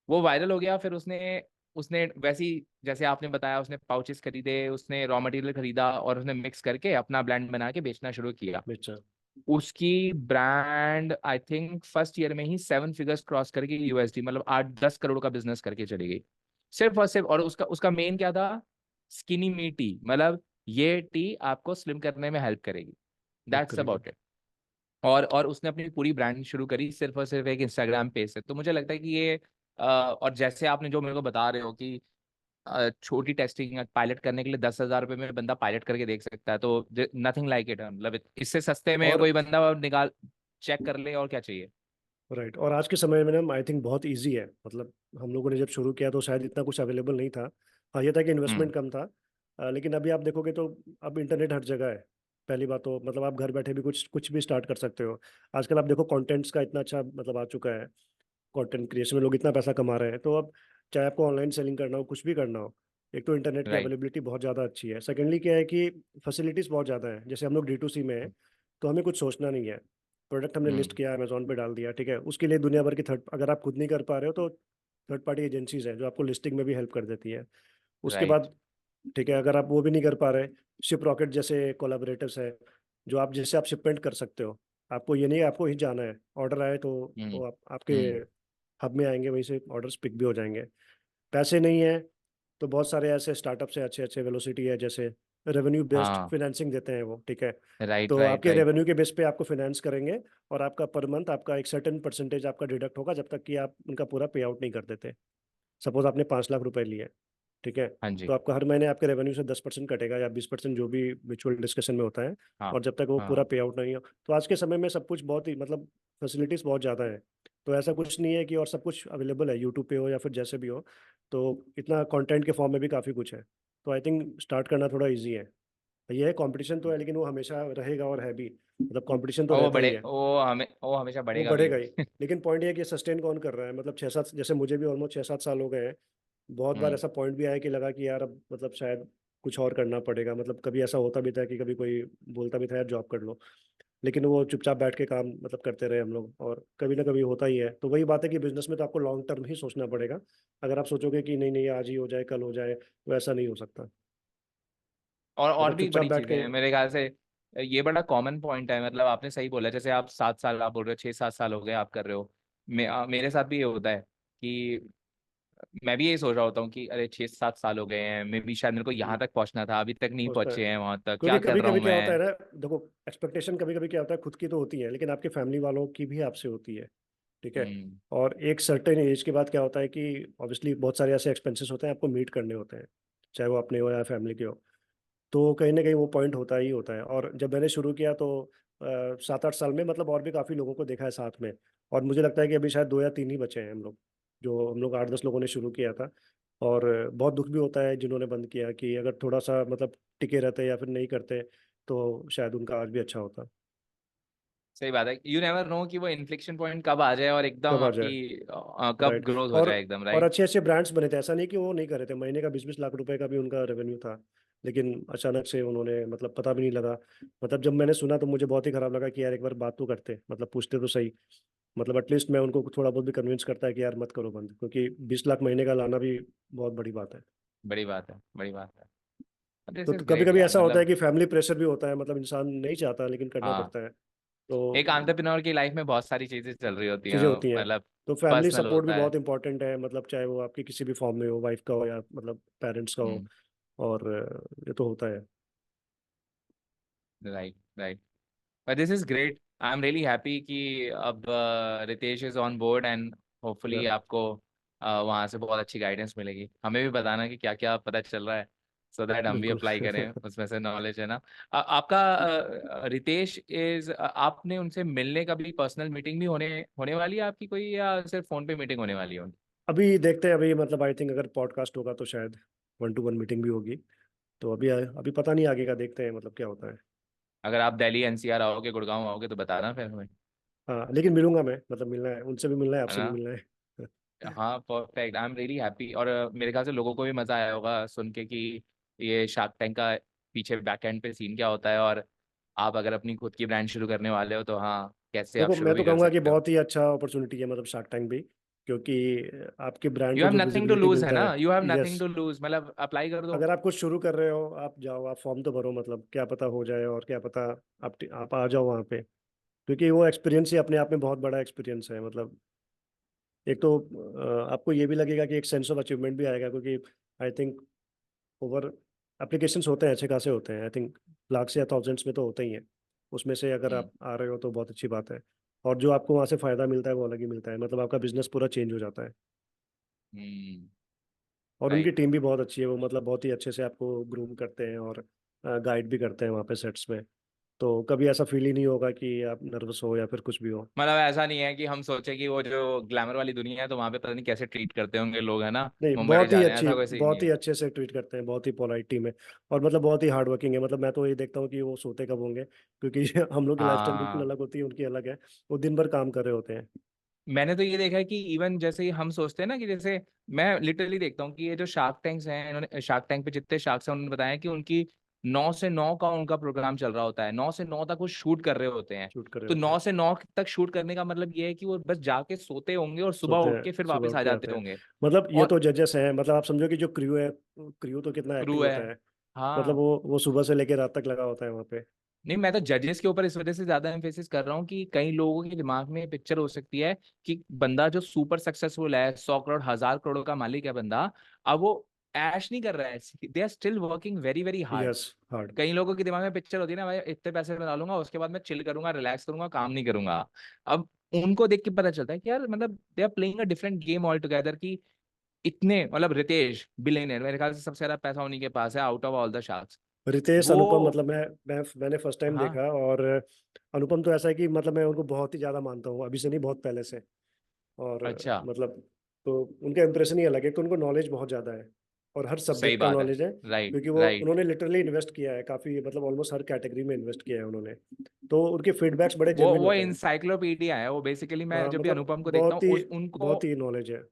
वो वायरल हो गया, फिर उसने उसने वैसी, जैसे आपने बताया, उसने पाउचेस खरीदे, उसने रॉ मटेरियल खरीदा, और उसने मिक्स करके अपना ब्रांड बना के बेचना शुरू किया। बेचा। उसकी brand I think first year में ही 7 फिगर्स क्रॉस करके यूएसडी, मतलब 8-10 करोड़ का बिजनेस करके चली गई, सिर्फ और सिर्फ। और उसका उसका मेन क्या था? स्किनी मी टी, मतलब ये टी आपको स्लिम करने में हेल्प करेगी, हेल्प दैट्स करेगी। About it. और उसने अपनी पूरी ब्रांड शुरू करी सिर्फ और सिर्फ एक इंस्टाग्राम पेज से। तो मुझे लगता है कि ये और जैसे आपने जो मेरे को बता रहे हो कि छोटी टेस्टिंग पायलट करने के लिए 10,000 रुपये में बंदा पायलट करके देख सकता है, तो नथिंग लाइक इट। मतलब इससे सस्ते में और कोई बंदा निकाल चेक कर ले, और क्या चाहिए। राइट, और आज के समय में ना आई थिंक बहुत इजी है। मतलब हम लोगों ने जब शुरू किया तो शायद इतना कुछ अवेलेबल नहीं था। हाँ, ये था कि हम्म इन्वेस्टमेंट कम था। लेकिन अभी आप देखोगे तो अब इंटरनेट हर जगह है। पहली बात तो मतलब आप घर बैठे भी कुछ कुछ भी स्टार्ट कर सकते हो। आजकल आप देखो कंटेंट्स का इतना अच्छा मतलब आ चुका है, कंटेंट क्रिएशन में लोग इतना पैसा कमा रहे हैं। तो अब चाहे आपको ऑनलाइन सेलिंग करना हो, कुछ भी करना हो, एक तो इंटरनेट की राइट। अवेलेबिलिटी बहुत ज़्यादा अच्छी है। सेकेंडली क्या है कि फैसिलिटीज़ बहुत ज़्यादा है। जैसे हम लोग D2C में है, तो हमें कुछ सोचना नहीं है। प्रोडक्ट हमने लिस्ट हम्म। किया, अमेजोन पे डाल दिया, ठीक है। उसके लिए दुनिया भर की थर्ड, अगर आप खुद नहीं कर पा रहे हो तो थर्ड पार्टी एजेंसीज हैं जो आपको लिस्टिंग में भी हेल्प कर देती है। उसके राइट। बाद ठीक है, अगर आप वो भी नहीं कर पा रहे, शिप रॉकेट जैसे कोलाबोरेटर्स है, जो आप जिससे आप शिपमेंट कर सकते हो। आपको ये नहीं है आपको ही जाना है, ऑर्डर आए तो हम्म वो आपके हम्म। हब में आएंगे, वहीं से ऑर्डर्स पिक भी हो जाएंगे। पैसे नहीं है तो बहुत सारे ऐसे स्टार्टअप्स है अच्छे अच्छे, वेलोसिटी है जैसे, रेवेन्यू बेस्ड हाँ। फाइनेंसिंग देते हैं वो, ठीक है। राइट तो राइट आपके राइट। रेवेन्यू के बेस पे आपको फाइनेंस करेंगे, और आपका पर मंथ आपका एक सर्टेन परसेंटेज आपका डिडक्ट होगा, जब तक कि आप उनका पूरा पे आउट नहीं कर देते। सपोज आपने 5 लाख रुपए लिए, ठीक है। हाँ तो जी। आपका हर महीने आपके रेवेन्यू से 10% कटेगा, या 20%, जो भी म्यूचुअल डिस्कशन में होता है। हाँ और जब तक वो पूरा हाँ। पे आउट नहीं हो, तो आज के समय में सब कुछ बहुत ही मतलब फैसिलिटीज बहुत ज़्यादा है। तो ऐसा कुछ नहीं है कि और सब कुछ अवेलेबल है यूट्यूब पे हो या फिर जैसे भी हो, तो इतना कंटेंट के फॉर्म में भी काफ़ी कुछ है। तो आई थिंक स्टार्ट करना थोड़ा इजी है। ये है, कंपटीशन तो है लेकिन वो हमेशा रहेगा और है भी, मतलब कंपटीशन तो और वो रहता ही बड़े है। वो हमेशा वो बढ़ेगा भी। बढ़ेगा ही। लेकिन पॉइंट ये है कि सस्टेन कौन कर रहा है, मतलब 6-7, जैसे मुझे भी ऑलमोस्ट 6-7 साल हो गए हैं। बहुत बार हम्म। ऐसा पॉइंट भी आया कि लगा कि यार अब मतलब शायद कुछ और करना पड़ेगा, मतलब कभी ऐसा होता भी था कि कभी कोई बोलता भी था यार जॉब कर लो, लेकिन वो चुपचाप बैठ के काम मतलब करते रहे हम लोग, और कभी ना कभी होता ही है। तो वही बात है कि बिजनेस में तो आपको लॉन्ग टर्म ही सोचना पड़ेगा। अगर आप सोचोगे कि नहीं नहीं आज ही हो जाए कल हो जाए, तो ऐसा नहीं हो सकता। और मतलब भी चुपचाप बड़ी बैठ चीजें के। हैं मेरे ख्याल से। ये बड़ा कॉमन पॉइंट है, मतलब आपने सही बोला, जैसे आप 7 साल आप बोल रहे हो, 6-7 साल हो गए आप कर रहे हो। मेरे साथ भी ये होता है कि मैं भी यही सोच रहा होता हूँ कि अरे 6-7 साल हो गए हैं, मैं भी शायद मेरे को यहाँ तक पहुंचना था, अभी तक नहीं सोचता है, पहुंचे हैं वहां तक, क्योंकि क्या कर कभी रहा कभी हूँ क्या होता है मैं। ना, देखो, एक्सपेक्टेशन कभी कभी क्या होता है, खुद की तो होती है लेकिन आपके फैमिली वालों की भी आपसे होती है। ठीक है। हम्म। और एक सर्टेन एज के बाद क्या होता है कि ऑब्वियसली बहुत सारे ऐसे एक्सपेंसेस होते हैं आपको मीट करने होते हैं, चाहे वो अपने हो या फैमिली के हो। तो कहीं ना कहीं वो पॉइंट होता ही होता है। और जब मैंने शुरू किया तो 7-8 साल में मतलब और भी काफ़ी लोगों को देखा है साथ में। और मुझे लगता है कि अभी शायद 2 या 3 ही बचे हैं हम लोग, जो हम लोग 8-10 लोगों ने शुरू किया था। और बहुत दुख भी होता है जिन्होंने बंद किया, कि अगर थोड़ा सा मतलब टिके रहते या फिर नहीं करते तो शायद उनका आज भी अच्छा होता। सही बात है, यू नेवर नो कि वो इन्फ्लेक्शन पॉइंट कब आ जाए और एकदम कब आ जाए। आपकी कब राइट। ग्रोथ हो और जाए एकदम, और राइट। अच्छे अच्छे ब्रांड्स बने थे, ऐसा नहीं कि वो नहीं कर रहे थे, महीने का 20-20 लाख रुपए का भी उनका रेवेन्यू था। लेकिन अचानक से उन्होंने मतलब पता भी नहीं लगा। मतलब जब मैंने सुना तो मुझे बहुत ही खराब लगा कि यार एक बार बात तो करते, मतलब पूछते तो सही। मतलब एटलीस्ट मैं उनको थोड़ा बहुत भी कन्विंस करता है कि यार मत करो बंद, क्योंकि 20 लाख महीने का लाना भी बहुत बड़ी बात है। बड़ी बात है, बड़ी बात है। दिस तो इज कभी ग्रेट कभी यार, ऐसा होता है मतलब। कि फैमिली प्रेशर भी होता है, मतलब इंसान नहीं चाहता लेकिन करना हाँ। पड़ता है। तो एक एंटरप्रेन्योर की लाइफ में बहुत सारी चीजें चल रही होती हैं, चीज़ें होती हैं। मतलब तो फैमिली पर्सनल सपोर्ट भी होता है। बहुत इंपॉर्टेंट है, मतलब चाहे वो आपकी किसी भी फॉर्म में हो, वाइफ का हो या मतलब पेरेंट्स का हो। हम्म। और ये तो होता है। Right, right. But this is great, I am really happy कि अब Ritesh is on board and yeah hopefully आपको वहाँ से बहुत अच्छी गाइडेंस मिलेगी। हमें भी बताना कि क्या क्या पता चल रहा है, सो दैट हम भी बिल्कुल। अप्लाई करें, उसमें से नॉलेज है ना। आपका रितेश इज, आपने उनसे मिलने का भी पर्सनल मीटिंग भी होने होने वाली है आपकी कोई, या सिर्फ फोन पे मीटिंग होने वाली है उनकी? अभी देखते हैं, अभी मतलब आई थिंक अगर पॉडकास्ट होगा तो शायद 1-to-1 मीटिंग भी होगी। तो अभी अभी पता नहीं आगे का, देखते हैं मतलब क्या होता है। अगर आप दिल्ली एनसीआर आओगे, गुड़गांव आओगे तो बताना फिर हमें, हाँ लेकिन मिलूंगा मैं, मतलब मिलना है, उनसे भी मिलना है, है आपसे भी ना। मिलना है। हाँ perfect, I am really happy. और मेरे ख्याल से लोगों को भी मजा आया होगा सुन के कि ये शार्क टैंक का पीछे बैक एंड पे सीन क्या होता है, और आप अगर अपनी खुद की ब्रांड शुरू करने वाले हो तो हाँ, कैसे आप देखो मैं शुरू तो भी कर कहूँगा कि सकते हो। बहुत ही अच्छा अपॉर्चुनिटी है, मतलब शार्क टैंक भी, क्योंकि आपके ब्रांड यू को हैव जो नथिंग टू विजिबिलिटी लूज, है मिलता ना, है। You have nothing yes. To lose, मतलब अप्लाई कर दो। अगर आप कुछ शुरू कर रहे हो, आप जाओ, आप फॉर्म तो भरो, मतलब क्या पता हो जाए, और क्या पता आप आ जाओ वहाँ पे। क्योंकि वो एक्सपीरियंस ही अपने आप में बहुत बड़ा एक्सपीरियंस है। मतलब एक तो आपको ये भी लगेगा कि एक सेंस ऑफ अचीवमेंट भी आएगा, क्योंकि आई थिंक ओवर एप्लीकेशंस होते हैं, अच्छे खासे होते हैं, आई थिंक लाख से या थाउजेंड्स में तो होते ही हैं। उसमें से अगर हम्म। आप आ रहे हो तो बहुत अच्छी बात है। और जो आपको वहाँ से फ़ायदा मिलता है वो अलग ही मिलता है, मतलब आपका बिजनेस पूरा चेंज हो जाता है। हम्म। और उनकी राइट। टीम भी बहुत अच्छी है, वो मतलब बहुत ही अच्छे से आपको ग्रूम करते हैं और गाइड भी करते हैं वहाँ पे सेट्स में। तो कभी ऐसा फील ही नहीं होगा कि आप नर्वस हो या फिर कुछ भी हो। मतलब ऐसा नहीं है कि हम सोचे कि वो जो ग्लैमर वाली दुनिया है तो वहां पे पता नहीं कैसे ट्रीट करते होंगे लोग, है ना, नहीं, मुंबई में बहुत ही जा रहे हैं, अच्छी, ऐसा कोई सीन नहीं बहुत ही है। अच्छे से ट्रीट करते हैं, बहुत ही पोलाइट टीम है। और मतलब बहुत ही हार्ड वर्किंग है, मतलब मैं तो ये देखता हूँ कि वो सोते कब होंगे, क्योंकि हम लोग की लाइफस्टाइल बिल्कुल हाँ, अलग होती है, उनकी अलग है। वो दिन भर काम कर रहे होते हैं। मैंने तो ये देखा है कि इवन जैसे ही हम सोचते हैं ना कि जैसे, मैं लिटरली देखता हूँ कि ये जो शार्क टैंक्स हैं, इन्होंने शार्क टैंक पे जितने शार्क्स हैं उन्होंने बताया कि उनकी 9 से 9 का उनका प्रोग्राम चल रहा होता है, 9 से 9 तक वो शूट कर रहे होते हैं। शूट कर रहे तो होते हैं। 9 से 9 तक शूट करने का मतलब ये है कि वो बस जाके सोते होंगे और सुबह सोते उठ हैं, के फिर सुबह वापस उठ आ के आते जाते हैं। होंगे। मतलब ये और तो जजेस हैं, मतलब आप समझो कि जो क्रू है, क्रू तो कितना क्रू एक्टिव है। होता है। मतलब हाँ। वो सुबह से लेकर रात तक लगा होता है वहाँ पे। नहीं, मैं तो जजेस के ऊपर इस वजह से ज्यादा एम्फेसिस कर रहा हूँ कि कई लोगों के दिमाग में पिक्चर हो सकती है कि बंदा जो सुपर सक्सेसफुल है, 100 करोड़ 1000 करोड़ का मालिक है बंदा, अब वो ऐश नहीं कर रहा है, they are still working very very hard. Yes. Hard. कई लोगों के दिमाग में पिक्चर होती है ना, भाई इतने पैसे बना लूंगा उसके बाद मैं चिल करूंगा, रिलैक्स करूंगा, काम नहीं करूंगा। अब उनको देख के पता चलता है कि यार मतलब they are playing a different game altogether, कि इतने, मतलब रितेश बिलियनर, मेरे ख्याल से सबसे ज्यादा पैसा उन्हीं के पास है out of all the sharks. Ritesh, Anupam, वो। मतलब मैंने फर्स्ट टाइम हाँ। देखा। और अनुपम तो ऐसा है कि मतलब मैं उनको बहुत ही ज्यादा मानता हूँ, अभी से नहीं, बहुत पहले से। और अच्छा। मतलब तो उनका इंप्रेशन ही अलग है, तो उनको नॉलेज बहुत ज़्यादा है और हर सही सब्जेक्ट का बात है। नॉलेज है, राइट क्योंकि वो राइट। उन्होंने लिटरली इन्वेस्ट किया है काफ़ी, मतलब ऑलमोस्ट हर कैटेगरी में इन्वेस्ट किया है उन्होंने। तो उनके फीडबैक्स बड़े जेन्युइन वो होते हैं। इंसाइक्लोपीडिया है वो बेसिकली। मैं हाँ, जब भी मतलब अनुपम को देखता हूँ उनको बहुत ही नॉलेज है।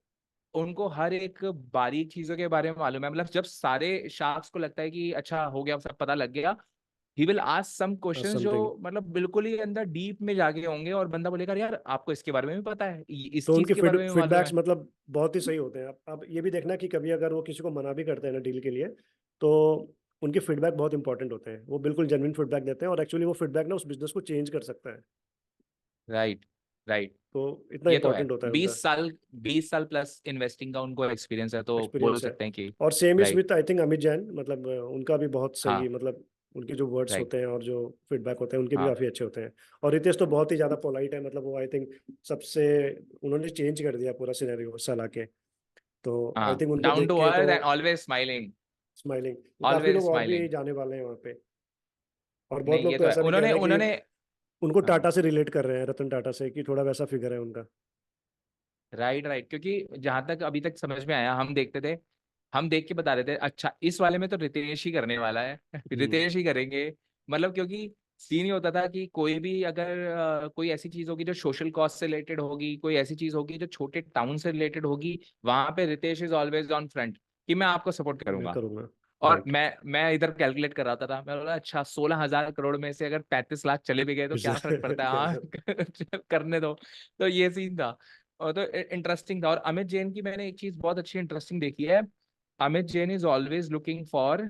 उनको हर एक बारीक चीजों के बारे में मालूम है। मतलब जब सारे शार्क्स को लगता है कि अच्छा हो गया, सब पता लग गया, he will ask some questions जो समथिंग। मतलब बिल्कुल ही अंदर डीप में जाके होंगे, और बंदा बोलेगा यार आपको इसके बारे में भी पता है, इस तो चीज उनके के बारे में भी मालूम फीडबैक्स है। मतलब बहुत ही सही होते हैं। अब ये भी देखना कि कभी अगर वो किसी को मना भी करते हैं ना डील के लिए, तो उनके फीडबैक बहुत इंपॉर्टेंट होते हैं, वो बिल्कुल जेन्युइन फीडबैक देते हैं, और एक्चुअली वो फीडबैक ना उस बिजनेस को चेंज कर सकता है। Right right. तो इतना ये तो है। इंपॉर्टेंट होता है उनका 20 साल, 20 साल प्लस इन्वेस्टिंग का उनको एक्सपीरियंस है, तो बोल एक्सपीरियंस है। सकते हैं कि और same is right. With I think Amit Jain, मतलब उनका भी बहुत सही, हाँ। मतलब उनके जो वर्ड्स राइट। होते हैं और जो फीडबैक होते हैं उनके भी हाँ काफी अच्छे होते हैं। और रितेश तो बहुत ही ज्यादा पोलाइट है, मतलब वो आई थिंक सबसे, उन्होंने चेंज कर दिया पूरा सिनेरियो सलाह के। तो आई हाँ। थिंक उनको डाउन देख टू के तो earth and always smiling. Smiling, काफी ऑलवेज लोग और भी स्माइलिंग। जाने वाले हैं वहाँ पे। और बहुत नहीं लोग ये तो तो है। ऐसा भी कह उन्होंने रहे हैं कि उन्होंने उनको हाँ। टाटा से रिलेट कर रहे हैं, रतन टाटा से, कि थोड़ा वैसा फिगर है उनका। Right right. क्योंकि जहां तक अभी तक समझ में आया, हम देखते थे, हम देख के बता रहे थे अच्छा इस वाले में तो रितेश ही करने वाला है। हम्म। रितेश ही करेंगे। मतलब क्योंकि सीन ही होता था कि कोई भी अगर कोई ऐसी चीज होगी जो सोशल कॉज से रिलेटेड होगी, कोई ऐसी चीज होगी जो छोटे टाउन से रिलेटेड होगी, वहां पे Ritesh is always on front कि मैं आपको सपोर्ट मैं करूंगा। करूंगा। और राइट। मैं इधर कैलकुलेट कर रहा था, मैं बोला अच्छा 16,000 करोड़ में से अगर 35 लाख चले भी गए तो क्या फर्क पड़ता है, हाँ। करने दो। तो ये सीन था। और तो इंटरेस्टिंग था। और अमित जैन की मैंने एक चीज बहुत अच्छी इंटरेस्टिंग देखी है। Amit Jain is always looking for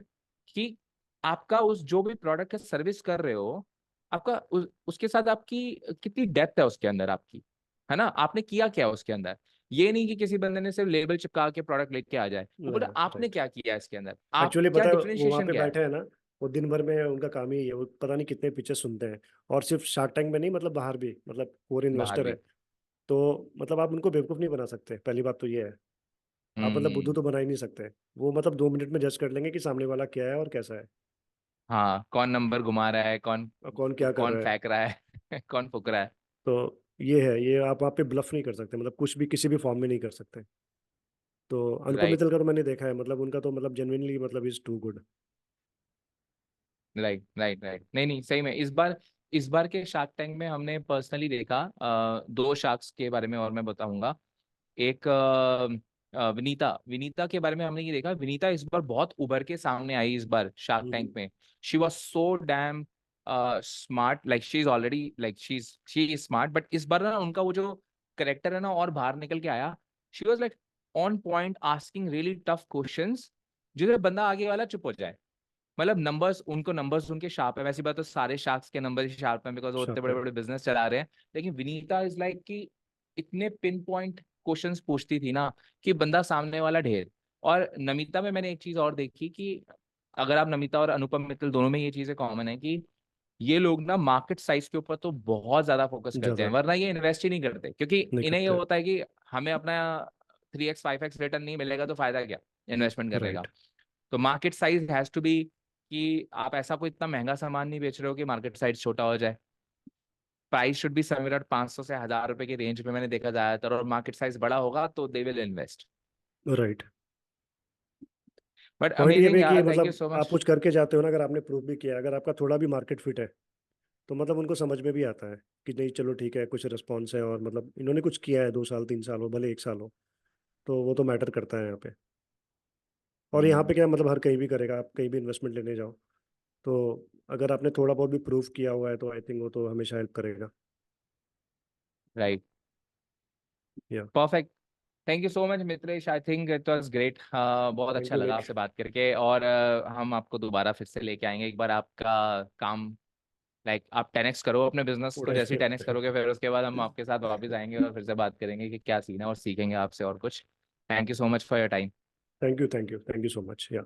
कि आपका उस जो भी प्रोडक्ट का सर्विस कर रहे हो, आपका उसके साथ आपकी कितनी डेप्थ है उसके अंदर आपकी, है ना, आपने किया क्या उसके अंदर। ये नहीं कि किसी बंदे ने सिर्फ लेबल चिपका के प्रोडक्ट लेके आ जाए, वो बोले आपने राइट। क्या किया इसके अंदर, आप एक्चुअली क्या पता है वो वहाँ डिफरेंशिएशन पे क्या है। बैठे हैं ना, वो दिन भर में उनका काम ही है, वो पता नहीं कितने पिक्चर सुनते हैं। और सिर्फ शार्क टैंक में नहीं, मतलब बाहर भी, मतलब कोर बाहर इन्वेस्टर है। भी। तो मतलब आप उनको बेवकूफ़ नहीं बना सकते, पहली बात तो ये है। आप मतलब बुद्धू हम्म। तो बना ही नहीं सकते। वो मतलब 2 मिनट में जज कर लेंगे कि सामने वाला क्या है और कैसा है, हाँ, कौन नंबर घुमा रहा है, कौन और कौन क्या कर कौन रहा है। फेंक रहा है, कौन फुक रहा है। तो ये है, ये आप वहाँ पे ब्लफ नहीं कर सकते, मतलब कुछ भी किसी भी फॉर्म में नहीं कर सकते। तो अनुपम राइट मित्तल का तो मैंने देखा है, मतलब उनका तो मतलब जेनुइनली मतलब is too good. Right right right. नहीं नहीं, सही में इस बार के शार्क टैंक में हमने पर्सनली देखा दो शार्क्स के बारे में और मैं बताऊंगा। एक विनीता विनीता के बारे में हमने ये देखा, विनीता इस बार बहुत उभर के सामने आई इस बार शार्क टैंक में। She was so damn smart, like she is already like she is smart, but इस बार ना उनका वो जो करेक्टर है ना और बाहर निकल के आया। She was like on point asking really tough questions, जिससे बंदा आगे वाला चुप हो जाए। मतलब नंबर्स, उनको नंबर्स उनके शार्प है, वैसी बात तो सारे शार्क्स के नंबर ही शार्प हैं बिकॉज वो इतने शार्प बड़े है। बड़े बिजनेस चला रहे हैं। लेकिन विनीता इज लाइक कि इतने पिन पॉइंट क्वेश्चंस पूछती थी ना कि बंदा सामने वाला ढेर। और नमिता में मैंने एक चीज और देखी कि अगर आप नमिता और अनुपम मित्तल दोनों में ये चीजें कॉमन है कि ये लोग ना मार्केट साइज के ऊपर तो बहुत ज्यादा फोकस करते हैं, ज़्यादा वरना ये इन्वेस्ट ही नहीं करते, क्योंकि नहीं इन्हें ये करते। होता है कि हमें अपना 3x 5x रिटर्न नहीं मिलेगा तो फायदा क्या इन्वेस्टमेंट करने का। राइट। तो market size has to be कि आप ऐसा कोई इतना महंगा सामान नहीं बेच रहे हो कि मार्केट साइज छोटा हो जाए। Price should be somewhere eight 500 से 1,000 रुपए की रेंज में मैंने देखा ज्यादातर, और मार्केट साइज बड़ा होगा तो they will invest. Right. But point ये भी अमेजिंग है कि यार, थैंक यू मतलब सो आप मच। कुछ करके जाते हो ना, अगर आपने प्रूव भी किया है, अगर आपका थोड़ा भी मार्केट फिट है, तो मतलब उनको समझ में भी आता है कि नहीं चलो ठीक है, कुछ रिस्पॉन्स है, और मतलब इन्होंने कुछ किया है, 2 साल 3 साल हो, भले 1 साल हो, तो वो तो मैटर करता है यहाँ पे। और यहाँ पे क्या मतलब हर कहीं भी करेगा, आप कहीं भी इन्वेस्टमेंट लेने जाओ, तो अगर आपने थोड़ा बहुत भी प्रूफ किया हुआ है, तो आई थिंक वो तो हमेशा हेल्प करेगा। राइट। या perfect. Thank you so much Mitresh, I think it was great, बहुत थैंक अच्छा यू लगा निक। आपसे बात करके। और हम आपको दोबारा फिर से लेके आएंगे एक बार आपका काम, लाइक आप 10x करो अपने बिजनेस को, जैसे ही 10x उड़ाएंगे। करोगे फिर उसके बाद हम आपके साथ वापस आएंगे और फिर से बात करेंगे कि क्या सीन है, और सीखेंगे आपसे और कुछ। Thank you so much for your time. Thank you, thank you, thank you so much. या